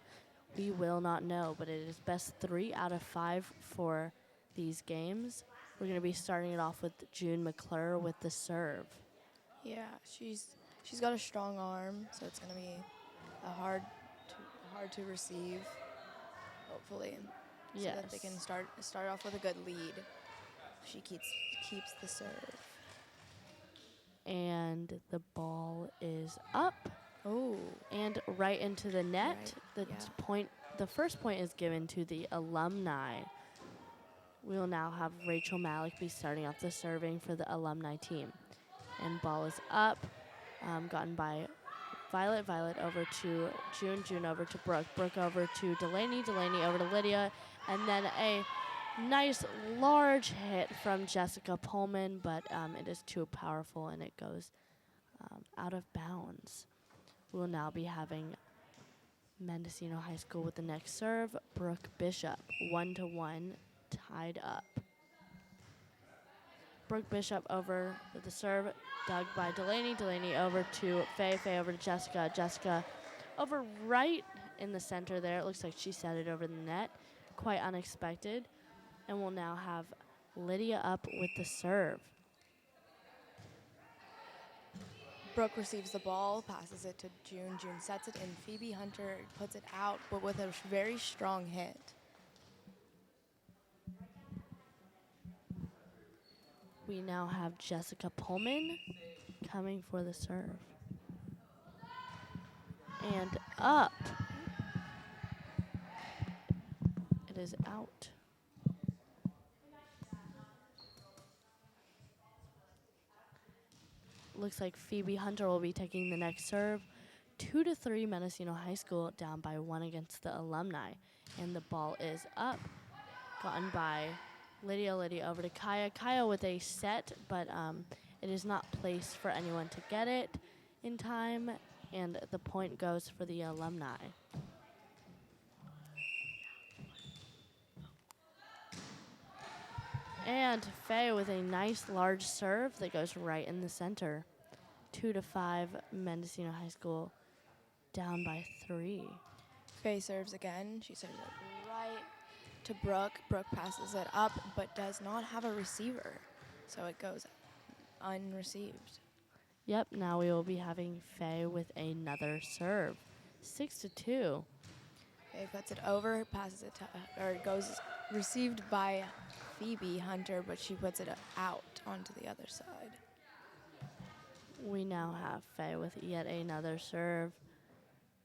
we will not know, but it is best 3 out of 5 for these games. We're going to be starting it off with June McClure with the serve. Yeah, she's got a strong arm, so it's gonna be hard to receive. Hopefully, so that they can start off with a good lead. She keeps the serve. And the ball is up Oh, and right into the net. Right, The first point is given to the Alumni. We will now have Rachel Malik be starting off the serving for the Alumni team. And ball is up, gotten by Violet over to June over to Brooke over to Delaney over to Lydia, and then a nice large hit from Jessica Pullman, but it is too powerful and it goes out of bounds. We'll now be having Mendocino High School with the next serve. Brooke Bishop, 1-1, tied up. Brooke Bishop over with the serve, dug by Delaney over to Faye over to Jessica over right in the center there. It looks like she set it over the net. Quite unexpected. And we'll now have Lydia up with the serve. Brooke receives the ball, passes it to June. June sets it in. Phoebe Hunter puts it out, but with a very strong hit. We now have Jessica Pullman coming for the serve. And up. It is out. Looks like Phoebe Hunter will be taking the next serve. 2-3 Mendocino High School down by 1 against the Alumni. And the ball is up. Gotten by Lydia over to Kaya with a set, but it is not placed for anyone to get it in time. And the point goes for the Alumni. And Faye with a nice large serve that goes right in the center. 2-5 Mendocino High School down by 3. Faye serves again. She serves it right to Brooke. Brooke passes it up, but does not have a receiver, so it goes unreceived. Yep, now we will be having Faye with another serve. 6-2. Faye puts it over, passes it to, or it goes received by Phoebe Hunter, but she puts it out onto the other side. We now have Faye with yet another serve.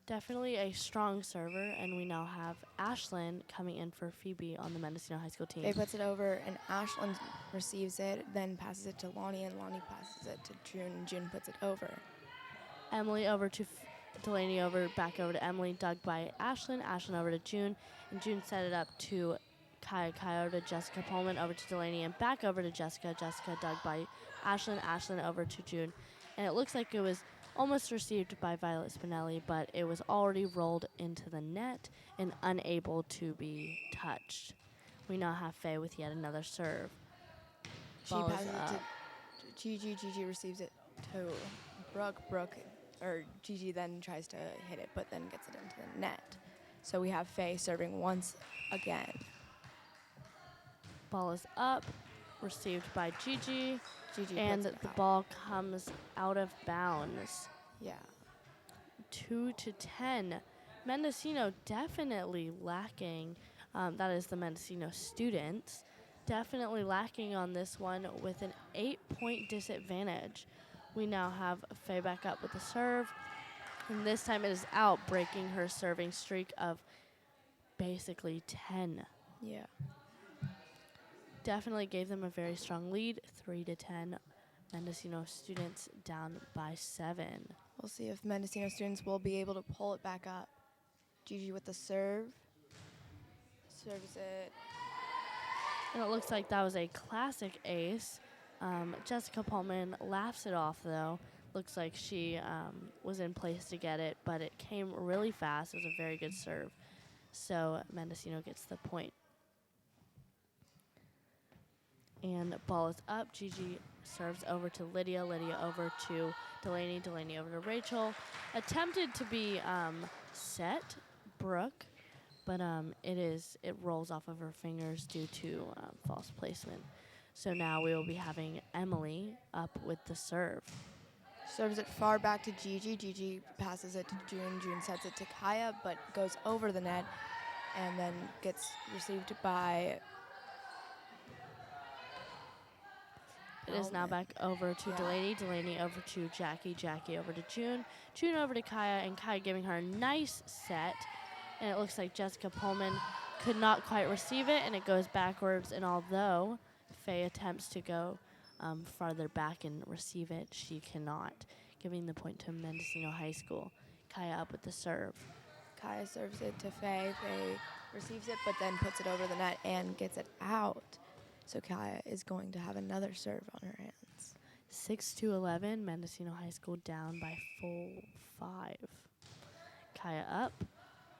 Definitely a strong server, and we now have Ashlyn coming in for Phoebe on the Mendocino High School team. Faye puts it over, and Ashlyn receives it, then passes it to Lonnie, and Lonnie passes it to June, and June puts it over. Emily over to Delaney back over to Emily, dug by Ashlyn over to June, and June set it up to Kaya over to Jessica Pullman, over to Delaney, and back over to Jessica dug by Ashlyn over to June. And it looks like it was almost received by Violet Spinelli, but it was already rolled into the net and unable to be touched. We now have Faye with yet another serve. She Ball is passes up. it to Gigi. Gigi receives it to Brooke. Or Gigi then tries to hit it, but then gets it into the net. So we have Faye serving once again. Ball is up, received by Gigi, Gigi and puts it the out. ball comes out of bounds. Yeah. 2-10. Mendocino definitely lacking. That is the Mendocino students. Definitely lacking on this one with an 8-point disadvantage. We now have Faye back up with the serve. And this time it is out, breaking her serving streak of basically 10. Yeah. Definitely gave them a very strong lead, 3-10. Mendocino students down by 7. We'll see if Mendocino students will be able to pull it back up. Gigi with the serve. Serves it. And it looks like that was a classic ace. Jessica Pullman laughs it off, though. Looks like she was in place to get it, but it came really fast. It was a very good serve. So Mendocino gets the point. And ball is up. Gigi serves over to Lydia. Lydia over to Delaney. Delaney over to Rachel. Attempted to be set, Brooke, but it rolls off of her fingers due to false placement. So now we will be having Emily up with the serve. Serves it far back to Gigi. Gigi passes it to June. June sets it to Kaya, but goes over the net and then gets received by... It is now back over to Delaney. Delaney over to Jackie. Jackie over to June. June over to Kaya, and Kaya giving her a nice set. And it looks like Jessica Pullman could not quite receive it, and it goes backwards. And although Faye attempts to go farther back and receive it, she cannot, giving the point to Mendocino High School. Kaya up with the serve. Kaya serves it to Faye. Faye receives it, but then puts it over the net and gets it out. So Kaya is going to have another serve on her hands. 6-11, Mendocino High School down by 5. Kaya up,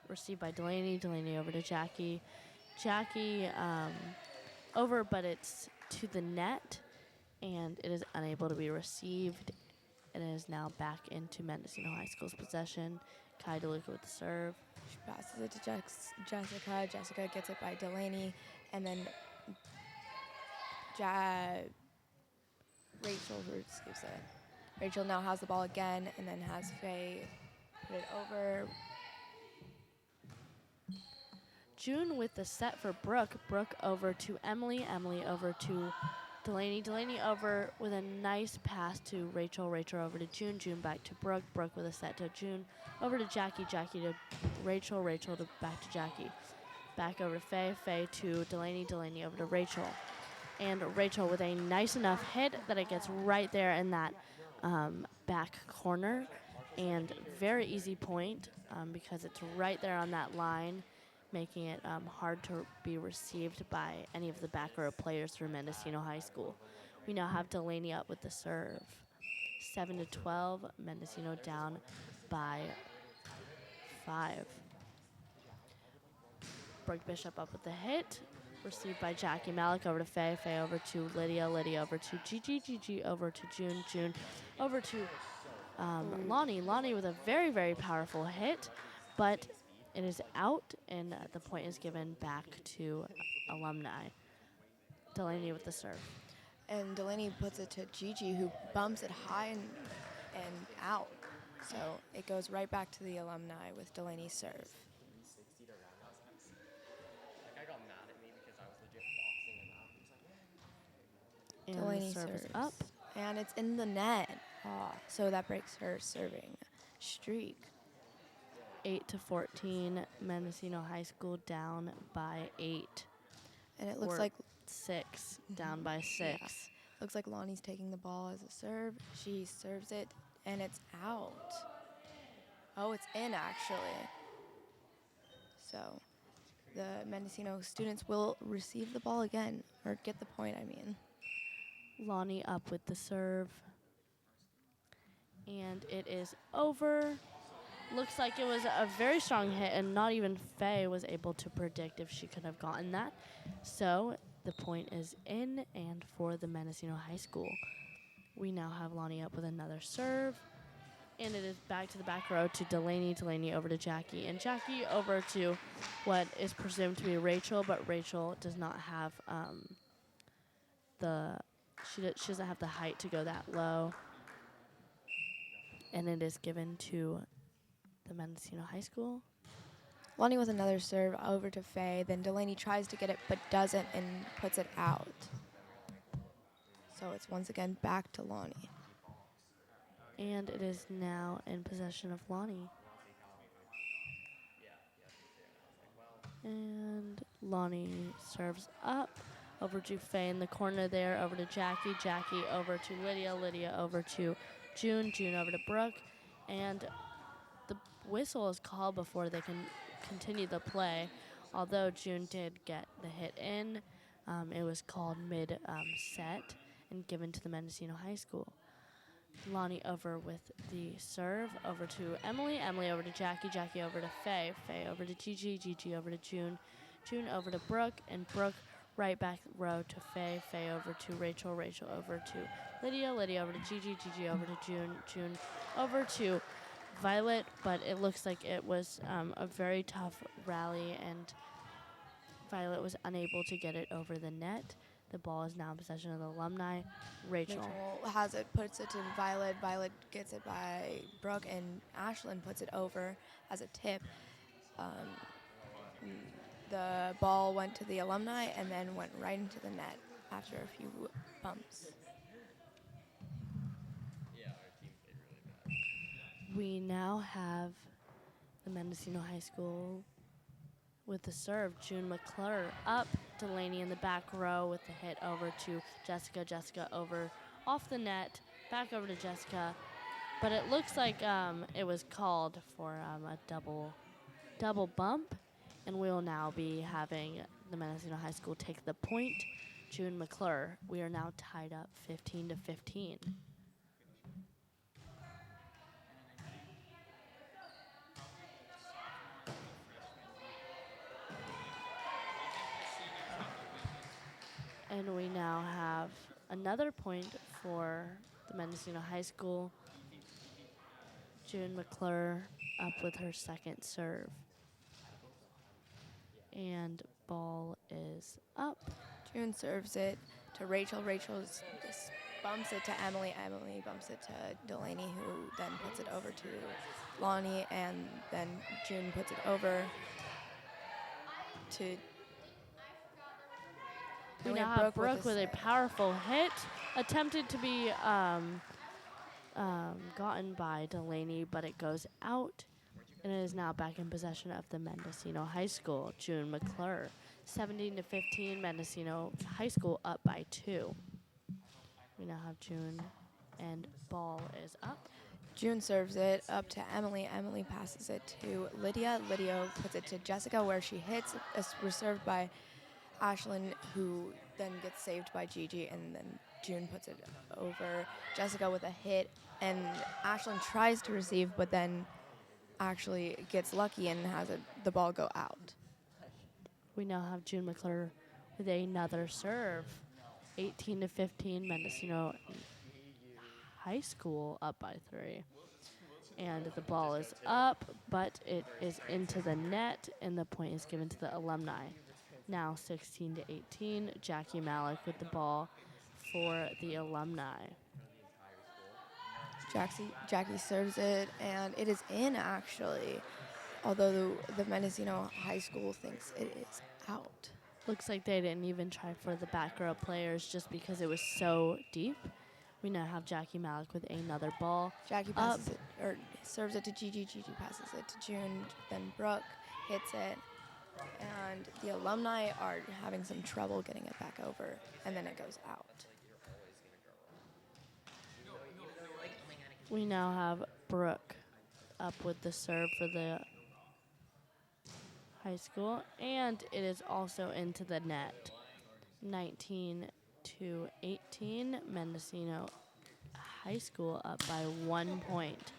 received by Delaney. Delaney over to Jackie. Jackie over, but it's to the net, and it is unable to be received. It is now back into Mendocino High School's possession. Kai DeLuca with the serve. She passes it to Jessica. Jessica gets it by Delaney, and then Rachel receives it. Rachel now has the ball again, and then has Faye put it over. June with the set for Brooke. Brooke over to Emily. Emily over to Delaney. Delaney over with a nice pass to Rachel. Rachel over to June. June back to Brooke. Brooke with a set to June. Over to Jackie. Jackie to Rachel. Rachel to back to Jackie. Back over to Faye. Faye to Delaney. Delaney over to Rachel. And Rachel with a nice enough hit that it gets right there in that back corner. And very easy point because it's right there on that line, making it hard to be received by any of the back row players for Mendocino High School. We now have Delaney up with the serve. 7-12, Mendocino down by 5. Brooke Bishop up with the hit. Received by Jackie Malik over to Faye. Faye over to Lydia. Lydia over to Gigi. Gigi over to June. June over to Lonnie. Lonnie with a very, very powerful hit, but it is out, and the point is given back to Alumni. Delaney with the serve. And Delaney puts it to Gigi, who bumps it high and out. So it goes right back to the Alumni with Delaney's serve. And Delaney the serve is serves. up. And it's in the net. So that breaks her serving streak. 8-14, Mendocino High School down by 8. And it looks Or like 6, down by 6. Yeah. Looks like Lonnie's taking the ball as a serve. She serves it, and it's out. Oh, it's in, actually. So the Mendocino students will receive the ball again, or get the point, I mean. Lonnie up with the serve. And it is over. Looks like it was a very strong hit, and not even Faye was able to predict if she could have gotten that. So the point is in and for the Mendocino High School. We now have Lonnie up with another serve. And it is back to the back row to Delaney. Delaney over to Jackie. And Jackie over to what is presumed to be Rachel, but Rachel does not have she doesn't have the height to go that low. And it is given to the Mendocino High School. Lonnie with another serve over to Faye. Then Delaney tries to get it but doesn't and puts it out. So it's once again back to Lonnie. And it is now in possession of Lonnie. And Lonnie serves up over to Faye in the corner there, over to Jackie. Jackie over to Lydia. Lydia over to June. June over to Brooke. And the whistle is called before they can continue the play. Although June did get the hit in, it was called mid-set and given to the Mendocino High School. Lonnie over with the serve, over to Emily. Emily over to Jackie. Jackie over to Faye. Faye over to Gigi. Gigi over to June. June over to Brooke. And Brooke right back row to Faye. Faye over to Rachel. Rachel over to Lydia. Lydia over to Gigi. Gigi over to June. June over to Violet. But it looks like it was a very tough rally, and Violet was unable to get it over the net. The ball is now in possession of the Alumni. Rachel has it, puts it to Violet. Violet gets it by Brooke, and Ashlyn puts it over as a tip. The ball went to the Alumni and then went right into the net after a few bumps. We now have the Mendocino High School with the serve. June McClure up. Delaney in the back row with the hit over to Jessica. Jessica over off the net, back over to Jessica. But it looks like it was called for a double bump, and we will now be having the Mendocino High School take the point. June McClure. We are now tied up 15-15. And we now have another point for the Mendocino High School. June McClure up with her second serve. And ball is up. June serves it to Rachel. Rachel just bumps it to Emily. Emily bumps it to Delaney, who then puts it over to Lonnie, and then June puts it over to... We now have Brooke with a powerful hit, attempted to be gotten by Delaney, but it goes out, and it is now back in possession of the Mendocino High School. June McClure, 17-15. Mendocino High School up by 2. We now have June, and ball is up. June serves it up to Emily. Emily passes it to Lydia. Lydia puts it to Jessica, where she hits. It's reserved by Ashlyn, who then gets saved by Gigi, and then June puts it over Jessica with a hit, and Ashlyn tries to receive, but then actually gets lucky and has the ball go out. We now have June McClure with another serve. 18-15, Mendocino High School up by 3. And the ball is up, but it is into the net, and the point is given to the Alumni. Now 16-18, Jackie Malik with the ball for the Alumni. Jackie serves it, and it is in, actually, although the Mendocino High School thinks it is out. Looks like they didn't even try for the back row players just because it was so deep. We now have Jackie Malik with another ball. Jackie passes it, or serves it to Gigi. Gigi passes it to June. Then Brooke hits it. And the Alumni are having some trouble getting it back over, and then it goes out. We now have Brooke up with the serve for the high school, and it is also into the net. 19-18, Mendocino High School up by 1 point.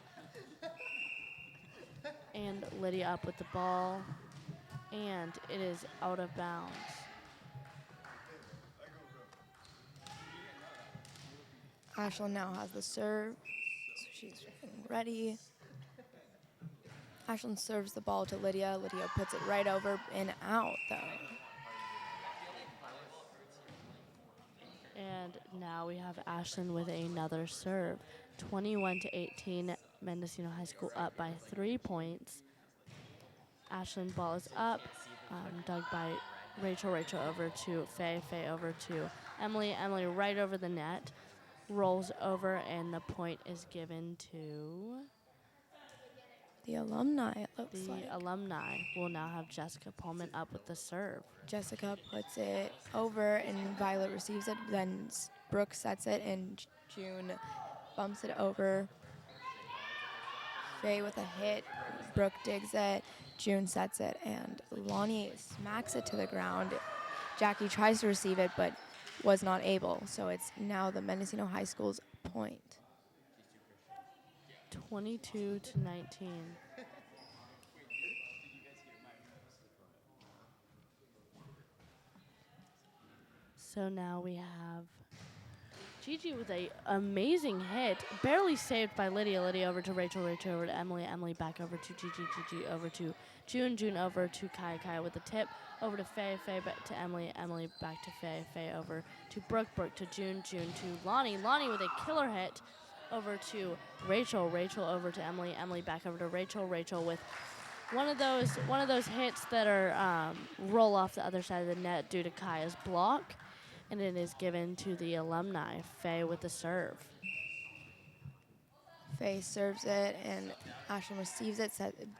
And Lydia up with the ball, and it is out of bounds. Ashlyn now has the serve, so she's getting ready. Ashlyn serves the ball to Lydia. Lydia puts it right over and out, though. And now we have Ashlyn with another serve. 21-18, Mendocino High School up by 3 points. Ashlyn ball is up, dug by Rachel. Rachel over to Faye. Faye over to Emily. Emily right over the net. Rolls over, and the point is given to The Alumni, it looks the like. Alumni. Will now have Jessica Pullman up with the serve. Jessica puts it over, and Violet receives it. Then Brooke sets it, and June bumps it over. Faye with a hit. Brooke digs it. June sets it, and Lonnie smacks it to the ground. Jackie tries to receive it, but was not able. So it's now the Mendocino High School's point. 22-19. So now we have Gigi with a amazing hit, barely saved by Lydia. Lydia over to Rachel. Rachel over to Emily. Emily back over to Gigi. Gigi over to June. June over to Kaya. Kaya with the tip. Over to Faye. Faye back to Emily. Emily back to Faye. Faye over to Brooke. Brooke to June. June to Lonnie. Lonnie with a killer hit. Over to Rachel. Rachel over to Emily. Emily back over to Rachel. Rachel with one of those hits that are roll off the other side of the net due to Kaya's block, and it is given to the Alumni. Faye with the serve. Faye serves it, and Ashlyn receives it,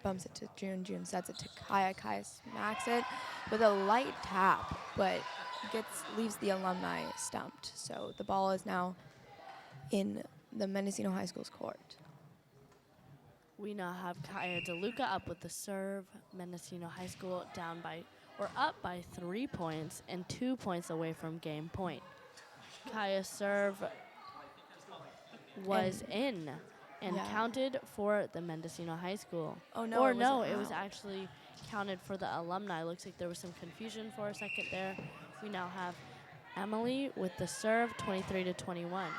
bumps it to June. June sets it to Kaya. Kaya smacks it with a light tap, but leaves the Alumni stumped. So the ball is now in the Mendocino High School's court. We now have Kaya DeLuca up with the serve. Mendocino High School up by 3 points and 2 points away from game point. Kaya's serve was in and counted for the Mendocino High School. Oh, no. Or no, it was actually counted for the Alumni. Looks like there was some confusion for a second there. We now have Emily with the serve, 23-21.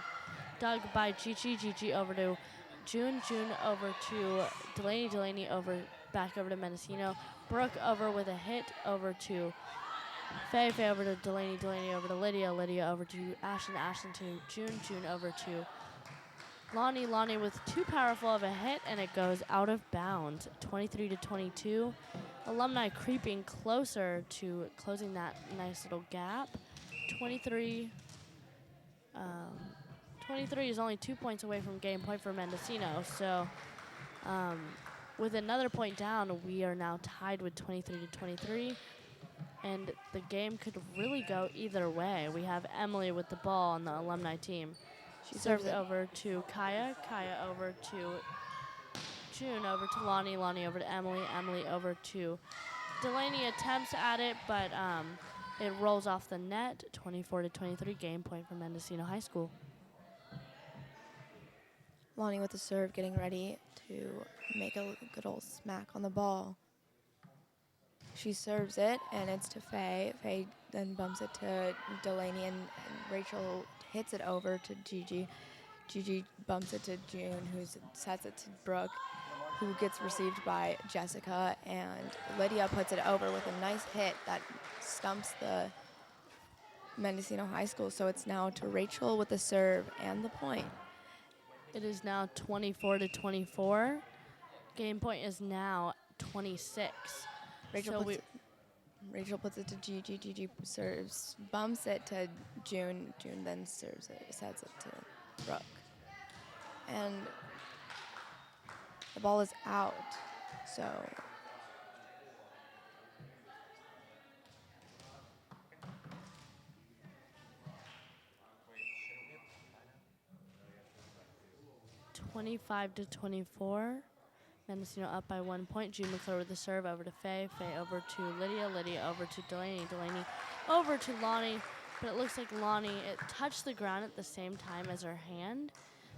Dug by Gigi. Gigi over to June. June over to Delaney. Delaney back over to Mendocino. Brooke over with a hit over to Faye. Faye over to Delaney. Delaney over to Lydia. Lydia over to Ashlyn. Ashlyn to June. June over to Lonnie. Lonnie with too powerful of a hit, and it goes out of bounds. 23-22. Alumni creeping closer to closing that nice little gap. 23 is only 2 points away from game point for Mendocino. So with another point down, we are now tied with 23-23. And the game could really go either way. We have Emily with the ball on the Alumni team. She serves over to Kaya. Kaya over to June, over to Lonnie. Lonnie over to Emily. Emily over to Delaney. Attempts at it, but it rolls off the net. 24-23, game point for Mendocino High School. Lonnie with the serve, getting ready to make a good old smack on the ball. She serves it, and it's to Faye. Faye then bumps it to Delaney, and Rachel hits it over to Gigi. Gigi bumps it to June, who sets it to Brooke, who gets received by Jessica, and Lydia puts it over with a nice hit that stumps the Mendocino High School. So it's now to Rachel with the serve and the point. It is now 24-24. Game point is now 26. Rachel puts it to Gigi. Gigi serves, bumps it to June. June then sets it to Brooke. And the ball is out. So (25-24). Mendocino up by 1 point. June McClure with the serve over to Faye. Faye over to Lydia. Lydia over to Delaney. Delaney over to Lonnie. But it looks like Lonnie, it touched the ground at the same time as her hand.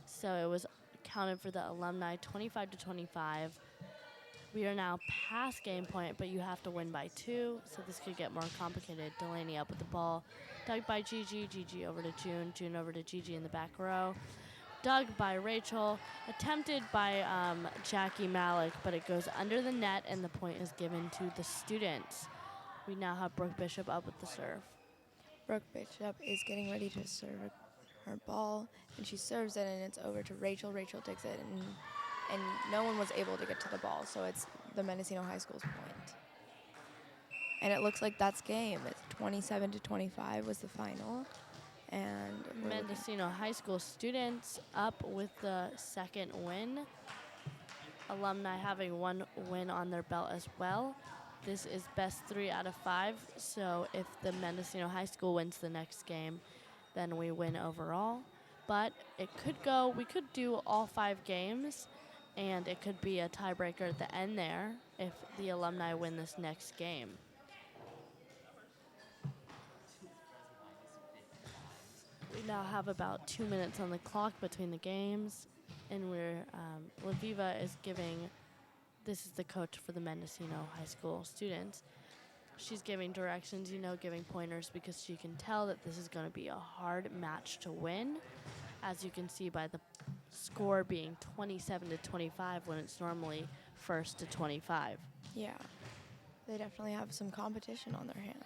So it was counted for the Alumni. 25-25. We are now past game point, but you have to win by 2. So this could get more complicated. Delaney up with the ball. Dug by Gigi. Gigi over to June. June over to Gigi in the back row. Dug by Rachel, attempted by Jackie Malik, but it goes under the net, and the point is given to the students. We now have Brooke Bishop up with the serve. Brooke Bishop is getting ready to serve her ball, and she serves it, and it's over to Rachel. Rachel takes it, and no one was able to get to the ball, so it's the Mendocino High School's point. And it looks like that's game. It's 27-25 was the final. And Mendocino High School students up with the second win. Alumni having one win on their belt as well. This is best 3 out of 5. So if the Mendocino High School wins the next game, then we win overall. But it could go, we could do all 5 games, and it could be a tiebreaker at the end there if the Alumni win this next game. We now have about 2 minutes on the clock between the games, and Laviva is giving, this is the coach for the Mendocino High School students. She's giving directions, giving pointers, because she can tell that this is going to be a hard match to win, as you can see by the score being 27-25 when it's normally 1-25. Yeah, they definitely have some competition on their hands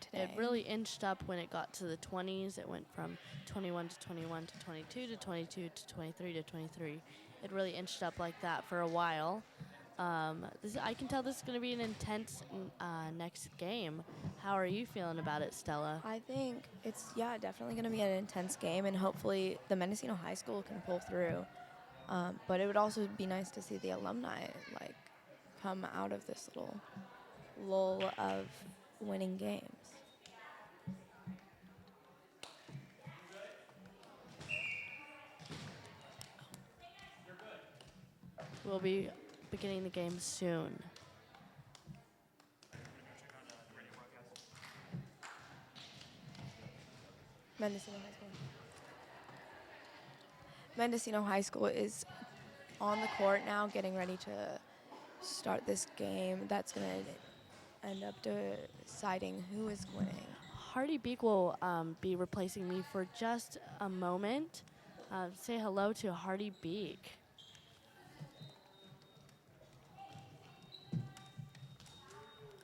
today. It really inched up when it got to the 20s. It went from 21-21 to 22 to 22 to 23 to 23. It really inched up like that for a while. I can tell this is going to be an intense next game. How are you feeling about it, Stella? I think it's, definitely going to be an intense game, and hopefully the Mendocino High School can pull through. But it would also be nice to see the Alumni, come out of this little lull of winning games. We'll be beginning the game soon. Mendocino High School. Mendocino High School is on the court now, getting ready to start this game. That's going to end up deciding who is winning. Hardy Beek will be replacing me for just a moment. Say hello to Hardy Beek.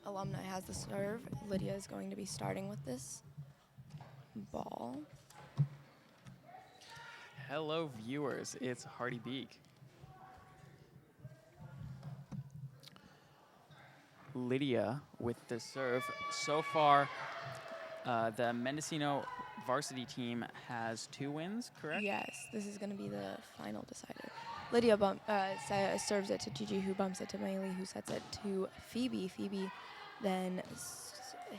Alumni has the serve. Lydia is going to be starting with this ball. Hello, viewers. It's Hardy Beek. Lydia with the serve. So far, the Mendocino varsity team has 2 wins, correct? Yes, this is going to be the final decider. Lydia serves it to Gigi, who bumps it to Maylee, who sets it to Phoebe. Phoebe then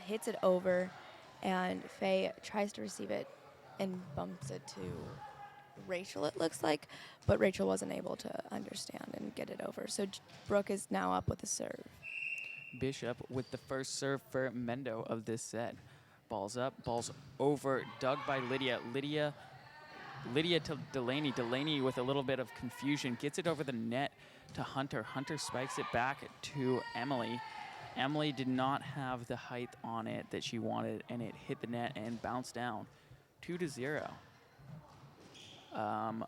hits it over, and Faye tries to receive it and bumps it to Rachel, it looks like, but Rachel wasn't able to understand and get it over. So Brooke is now up with a serve. Bishop with the first serve for Mendo of this set. Ball's up, ball's over, dug by Lydia. Lydia to Delaney. Delaney with a little bit of confusion gets it over the net to Hunter. Hunter spikes it back to Emily. Emily did not have the height on it that she wanted, and it hit the net and bounced down. 2-0.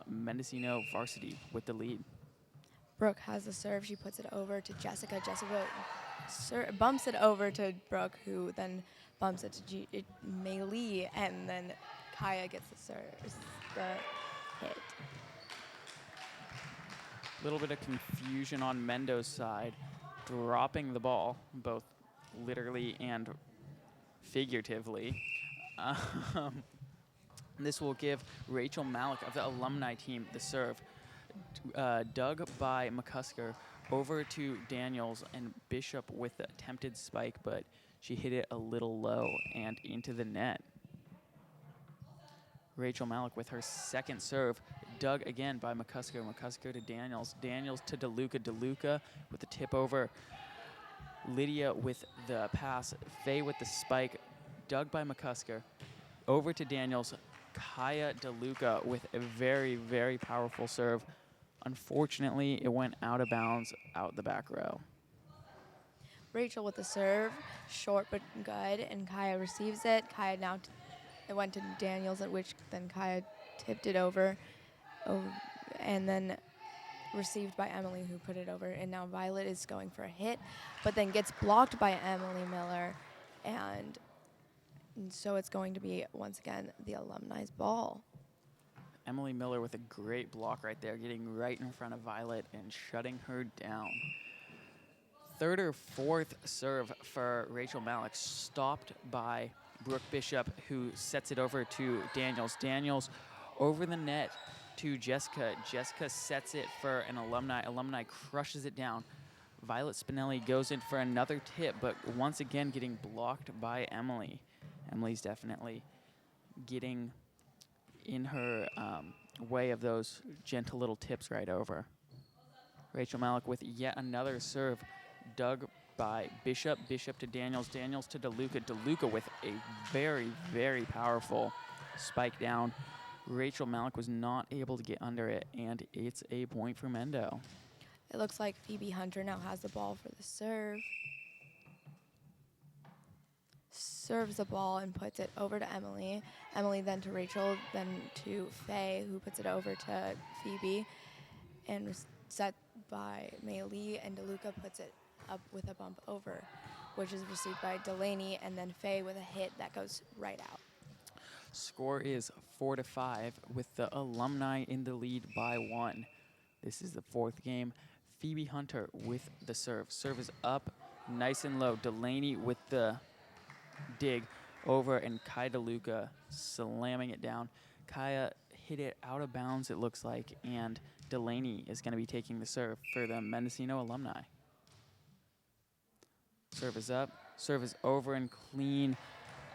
Mendocino varsity with the lead. Brooke has the serve. She puts it over to Jessica. Jessica bumps it over to Brooke, who then bumps it to Maylee, and then Kaya gets the hit. A little bit of confusion on Mendo's side, dropping the ball, both literally and figuratively. This will give Rachel Malik of the Alumni team the serve. Dug by McCusker over to Daniels, and Bishop with the attempted spike, but she hit it a little low and into the net. Rachel Malik with her second serve, dug again by McCusker. McCusker to Daniels. Daniels to DeLuca. DeLuca with the tip over. Lydia with the pass. Faye with the spike, dug by McCusker. Over to Daniels. Kaya DeLuca with a very, very powerful serve. Unfortunately, it went out of bounds, out the back row. Rachel with the serve, short but good, and Kaya receives it. Kaya now, it went to Daniels, at which then Kaya tipped it over, and then received by Emily, who put it over. And now Violet is going for a hit, but then gets blocked by Emily Miller, and And so it's going to be, once again, the Alumni's ball. Emily Miller with a great block right there, getting right in front of Violet and shutting her down. Third or fourth serve for Rachel Malik, stopped by Brooke Bishop, who sets it over to Daniels. Daniels over the net to Jessica. Jessica sets it for an Alumni. Alumni crushes it down. Violet Spinelli goes in for another tip, but once again getting blocked by Emily. Emily's definitely getting in her way of those gentle little tips right over. Rachel Malik with yet another serve, dug by Bishop. Bishop to Daniels. Daniels to DeLuca. DeLuca with a very, very powerful spike down. Rachel Malik was not able to get under it, and it's a point for Mendo. It looks like Phoebe Hunter now has the ball for the serve. Serves the ball and puts it over to Emily. Emily then to Rachel, then to Faye, who puts it over to Phoebe. And was set by Mei Lee, and DeLuca puts it up with a bump over, which is received by Delaney, and then Faye with a hit that goes right out. Score is 4-5 with the Alumni in the lead by 1. This is the fourth game. Phoebe Hunter with the serve. Serve is up, nice and low. Delaney with the dig over, and Kai DeLuca slamming it down. Kaya hit it out of bounds, it looks like, and Delaney is going to be taking the serve for the Mendocino Alumni. Serve is up, serve is over and clean.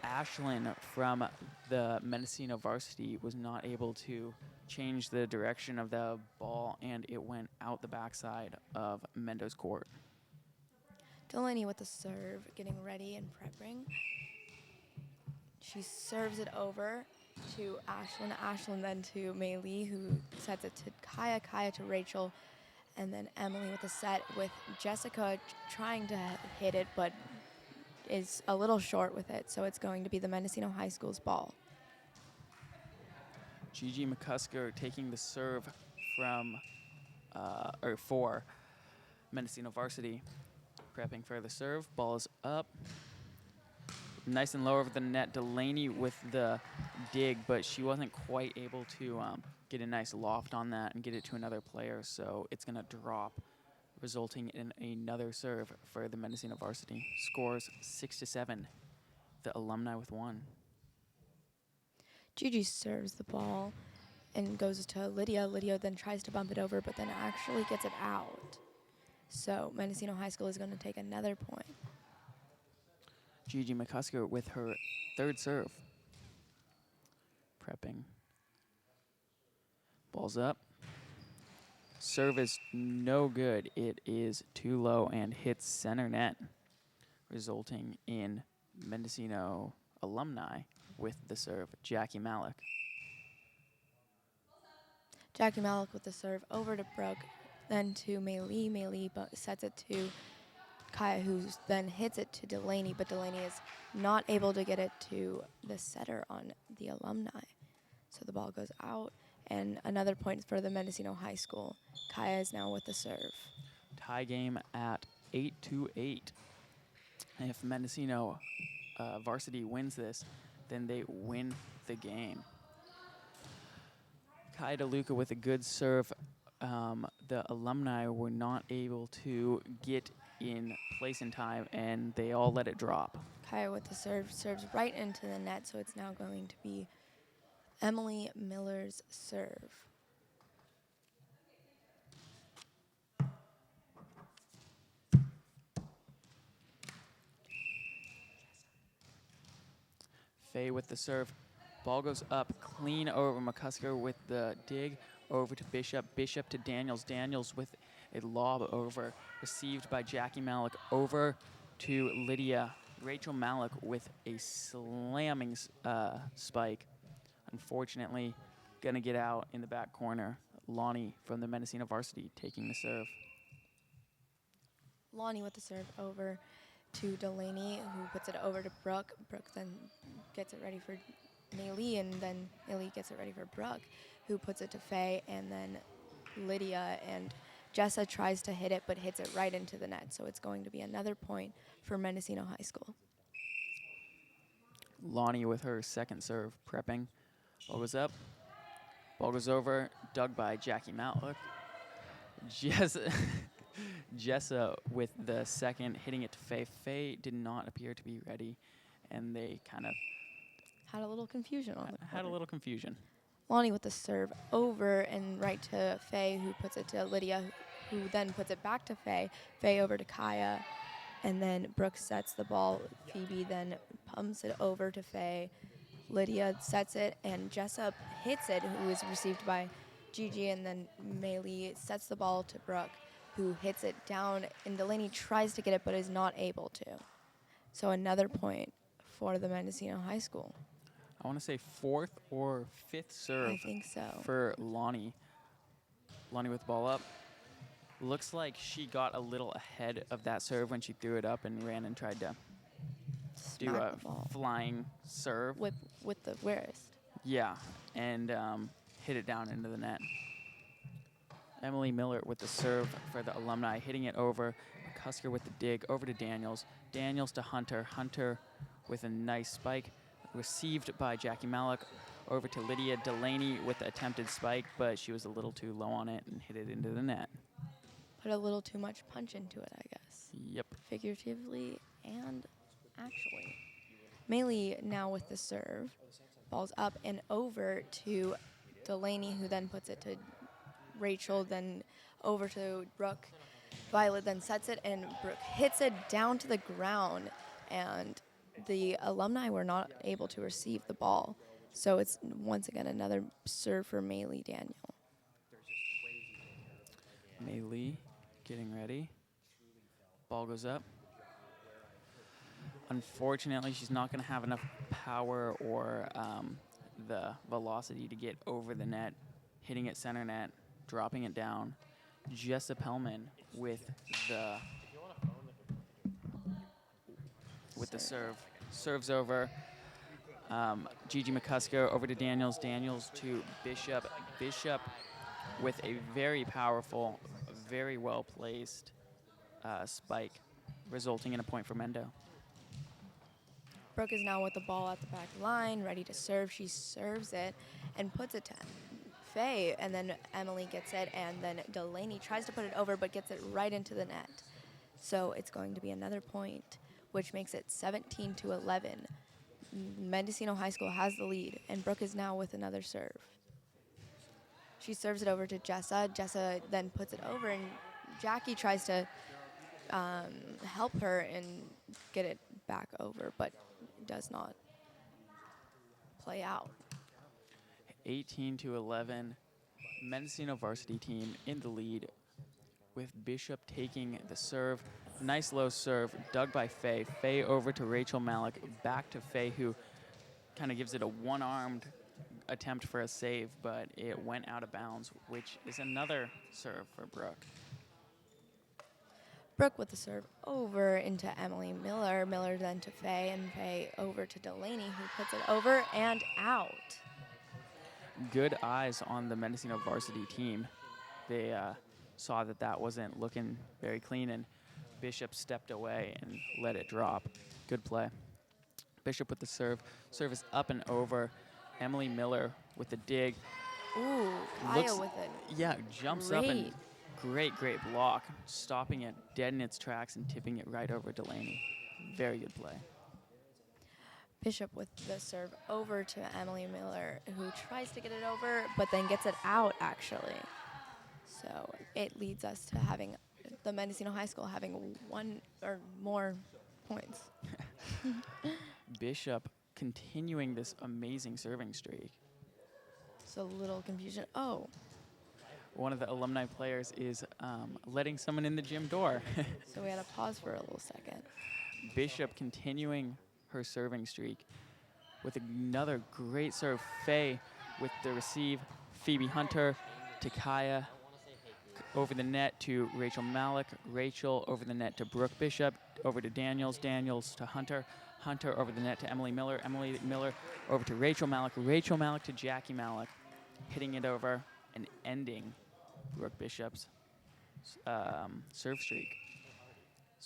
Ashlyn from the Mendocino varsity was not able to change the direction of the ball, and it went out the backside of Mendo's court. Delaney with the serve, getting ready and prepping. She serves it over to Ashlyn. Ashlyn then to Mei Lee, who sets it to Kaya. Kaya to Rachel. And then Emily with the set with Jessica trying to hit it, but is a little short with it. So it's going to be the Mendocino High School's ball. Gigi McCusker taking the serve from, for Mendocino varsity. Prepping for the serve. Ball is up. Nice and low over the net. Delaney with the dig, but she wasn't quite able to get a nice loft on that and get it to another player, so it's going to drop, resulting in another serve for the Mendocino varsity. Scores 6-7. The Alumni with 1. Gigi serves the ball and goes to Lydia. Lydia then tries to bump it over, but then actually gets it out. So Mendocino High School is going to take another point. Gigi McCusker with her third serve. Prepping. Ball's up. Serve is no good. It is too low and hits center net, resulting in Mendocino Alumni with the serve. Jackie Malik. Jackie Malik with the serve over to Brooke, then to Mei Lee. Mei Lee sets it to Kaya, who then hits it to Delaney, but Delaney is not able to get it to the setter on the Alumni. So the ball goes out, and another point for the Mendocino High School. Kaya is now with the serve. Tie game at 8-8. If Mendocino varsity wins this, then they win the game. Kai DeLuca with a good serve. The Alumni were not able to get in place in time, and they all let it drop. Kaya with the serve, serves right into the net, so it's now going to be Emily Miller's serve. Faye with the serve. Ball goes up, clean over McCusker with the dig, over to Bishop. Bishop to Daniels. Daniels with a lob over, received by Jackie Malik, over to Lydia. Rachel Malik with a slamming spike. Unfortunately, gonna get out in the back corner. Lonnie from the Mendocino varsity taking the serve. Lonnie with the serve over to Delaney, who puts it over to Brooke. Brooke then gets it ready for Mei Lee, and then Mei Lee gets it ready for Brooke, who puts it to Faye, and then Lydia, and Jessa tries to hit it, but hits it right into the net. So it's going to be another point for Mendocino High School. Lonnie with her second serve, prepping. Ball goes up. Ball goes over. Dug by Jackie Matlock. Jessa with the second, hitting it to Faye. Faye did not appear to be ready, and they kind of Had a little confusion on the had a little confusion. Lonnie with the serve over and right to Faye, who puts it to Lydia, who then puts it back to Faye. Faye over to Kaya, and then Brooke sets the ball. Phoebe then pumps it over to Faye. Lydia sets it, and Jessup hits it, who is received by Gigi, and then Maylee sets the ball to Brooke, who hits it down, and Delaney tries to get it but is not able to. So another point for the Mendocino High School. I want to say fourth or fifth serve I think so. for Lonnie. Lonnie with the ball up. Looks like she got a little ahead of that serve when she threw it up and ran and tried to do Smack a the ball flying serve. with the wrist. Yeah, and hit it down into the net. Emily Miller with the serve for the Alumni, hitting it over. Cusker with the dig, over to Daniels. Daniels to Hunter. Hunter with a nice spike. Received by Jackie Malik. Over to Lydia Delaney with the attempted spike, but she was a little too low on it and hit it into the net. Put a little too much punch into it, I guess. Yep. Figuratively and actually. Maylee now with the serve. Ball's up and over to Delaney, who then puts it to Rachel, then over to Brooke. Violet then sets it, and Brooke hits it down to the ground, and the Alumni were not able to receive the ball. So it's once again another serve for Maylee Daniel. Maylee getting ready. Ball goes up. Unfortunately, she's not going to have enough power or the velocity to get over the net, hitting it center net, dropping it down. Jessa Pellman with the serve. Serves over. Gigi McCusker over to Daniels. Daniels to Bishop. Bishop with a very powerful, very well-placed spike, resulting in a point for Mendo. Brooke is now with the ball at the back line, ready to serve. She serves it and puts it to Faye, and then Emily gets it, and then Delaney tries to put it over but gets it right into the net. So it's going to be another point, which makes it 17-11. Mendocino High School has the lead, and Brooke is now with another serve. She serves it over to Jessa. Jessa then puts it over, and Jackie tries to help her and get it back over, but does not play out. 18-11. Mendocino varsity team in the lead with Bishop taking the serve. Nice low serve, dug by Faye. Faye over to Rachel Malik, back to Faye, who kind of gives it a one-armed attempt for a save, but it went out of bounds, which is another serve for Brooke. Brooke with the serve over into Emily Miller. Miller then to Faye, and Faye over to Delaney, who puts it over and out. Good eyes on the Mendocino varsity team. They saw that that wasn't looking very clean, and Bishop stepped away and let it drop. Good play. Bishop with the serve. Serve is up and over. Emily Miller with the dig. Ooh, Kaya with it. Yeah, jumps up and great block, stopping it dead in its tracks and tipping it right over Delaney. Very good play. Bishop with the serve over to Emily Miller, who tries to get it over, but then gets it out, actually. So it leads us to having the Mendocino High School having one or more points. Bishop continuing this amazing serving streak. So a little confusion. Oh. One of the alumni players is letting someone in the gym door. So we had to pause for a little second. Bishop continuing her serving streak with another great serve. Faye with the receive. Phoebe Hunter to Kaya. Over the net to Rachel Malik. Rachel over the net to Brooke Bishop. Over to Daniels. Daniels to Hunter. Hunter over the net to Emily Miller. Emily Miller over to Rachel Malik. Rachel Malik to Jackie Malik. Hitting it over and ending Brooke Bishop's serve streak.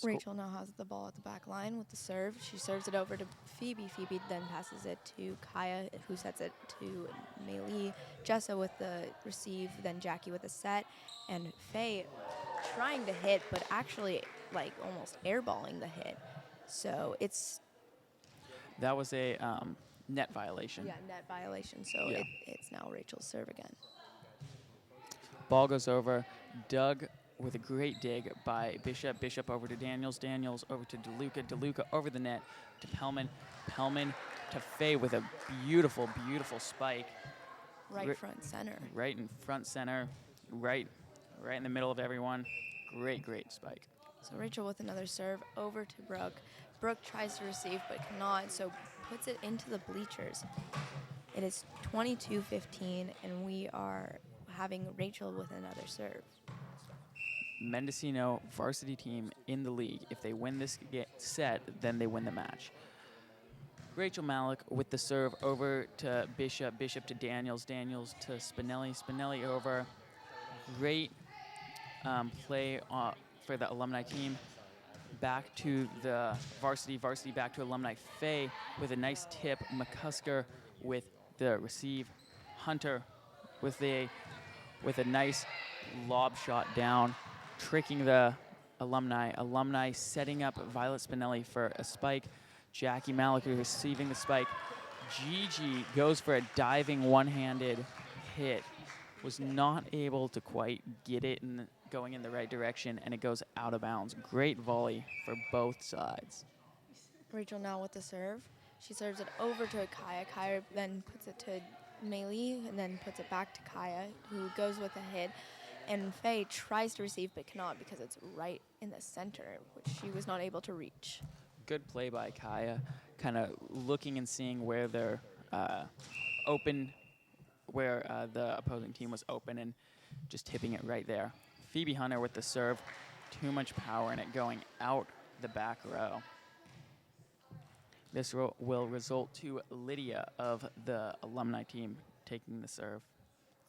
Rachel now has the ball at the back line with the serve. She serves it over to Phoebe. Phoebe then passes it to Kaya, who sets it to Meili. Jessa with the receive, then Jackie with the set. And Faye trying to hit, but actually like almost airballing the hit. So it's... That was a net violation. Yeah, net violation. So Yeah. it's now Rachel's serve again. Ball goes over. Doug with a great dig by Bishop. Bishop over to Daniels. Daniels over to DeLuca. DeLuca over the net to Pellman. Pellman to Faye with a beautiful, beautiful spike. Right front center. Right in front center. Right in the middle of everyone. Great, great spike. So Rachel with another serve over to Brooke. Brooke tries to receive but cannot, so puts it into the bleachers. It is 22-15, and we are having Rachel with another serve. Mendocino varsity team in the league. If they win this set, then they win the match. Rachel Malik with the serve over to Bishop. Bishop to Daniels. Daniels to Spinelli. Spinelli over. Great play for the alumni team. Back to the varsity. Varsity back to alumni. Faye with a nice tip. McCusker with the receive. Hunter with a nice lob shot down, tricking the alumni. Alumni setting up Violet Spinelli for a spike. Jackie Malik receiving the spike. Gigi goes for a diving one-handed hit. Was not able to quite get it going in the right direction, and it goes out of bounds. Great volley for both sides. Rachel now with the serve. She serves it over to Kaya. Kaya then puts it to Meili and then puts it back to Kaya, who goes with a hit. And Faye tries to receive but cannot because it's right in the center, which she was not able to reach. Good play by Kaya, kind of looking and seeing where they're open, where the opposing team was open, and just tipping it right there. Phoebe Hunter with the serve. Too much power in it, going out the back row. This will result to Lydia of the alumni team taking the serve.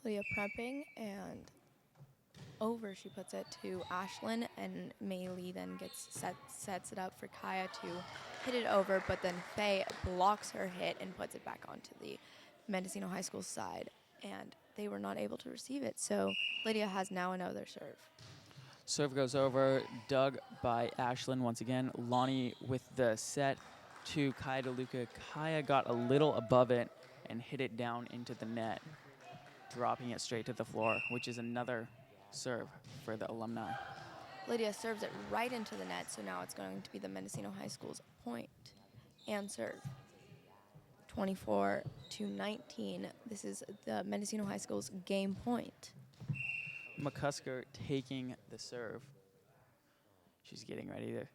Lydia prepping, and over she puts it to Ashlyn, and Meili then sets it up for Kaya to hit it over, but then Faye blocks her hit and puts it back onto the Mendocino High School side, and they were not able to receive it. So Lydia has now another serve. Serve goes over, dug by Ashlyn once again. Lonnie with the set to Kaya DeLuca. Kaya got a little above it and hit it down into the net, dropping it straight to the floor, which is another serve for the alumni. Lydia serves it right into the net, so now it's going to be the Mendocino High School's point and serve. 24-19. This is the Mendocino High School's game point. McCusker taking the serve. She's getting ready to.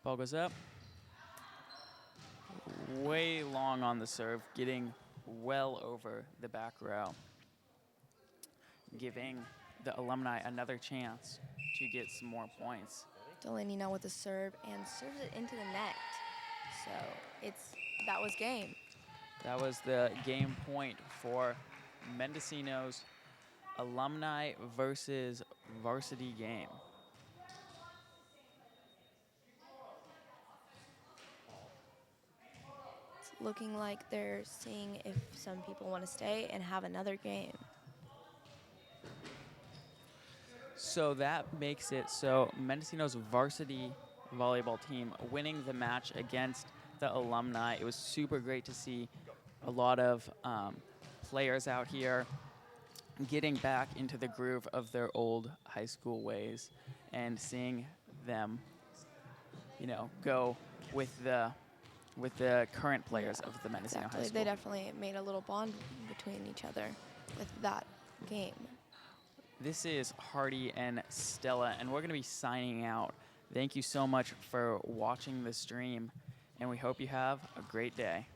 Ball goes up. Way long on the serve, getting well over the back row. Giving the alumni another chance to get some more points. Delaney now with the serve and serves it into the net. So that was game. That was the game point for Mendocino's alumni versus varsity game. It's looking like they're seeing if some people want to stay and have another game. So that makes it so Mendocino's varsity volleyball team winning the match against the alumni. It was super great to see a lot of players out here getting back into the groove of their old high school ways and seeing them, go with the current players of the Mendocino High School. They definitely made a little bond between each other with that game. This is Hardy and Stella, and we're going to be signing out. Thank you so much for watching the stream, and we hope you have a great day.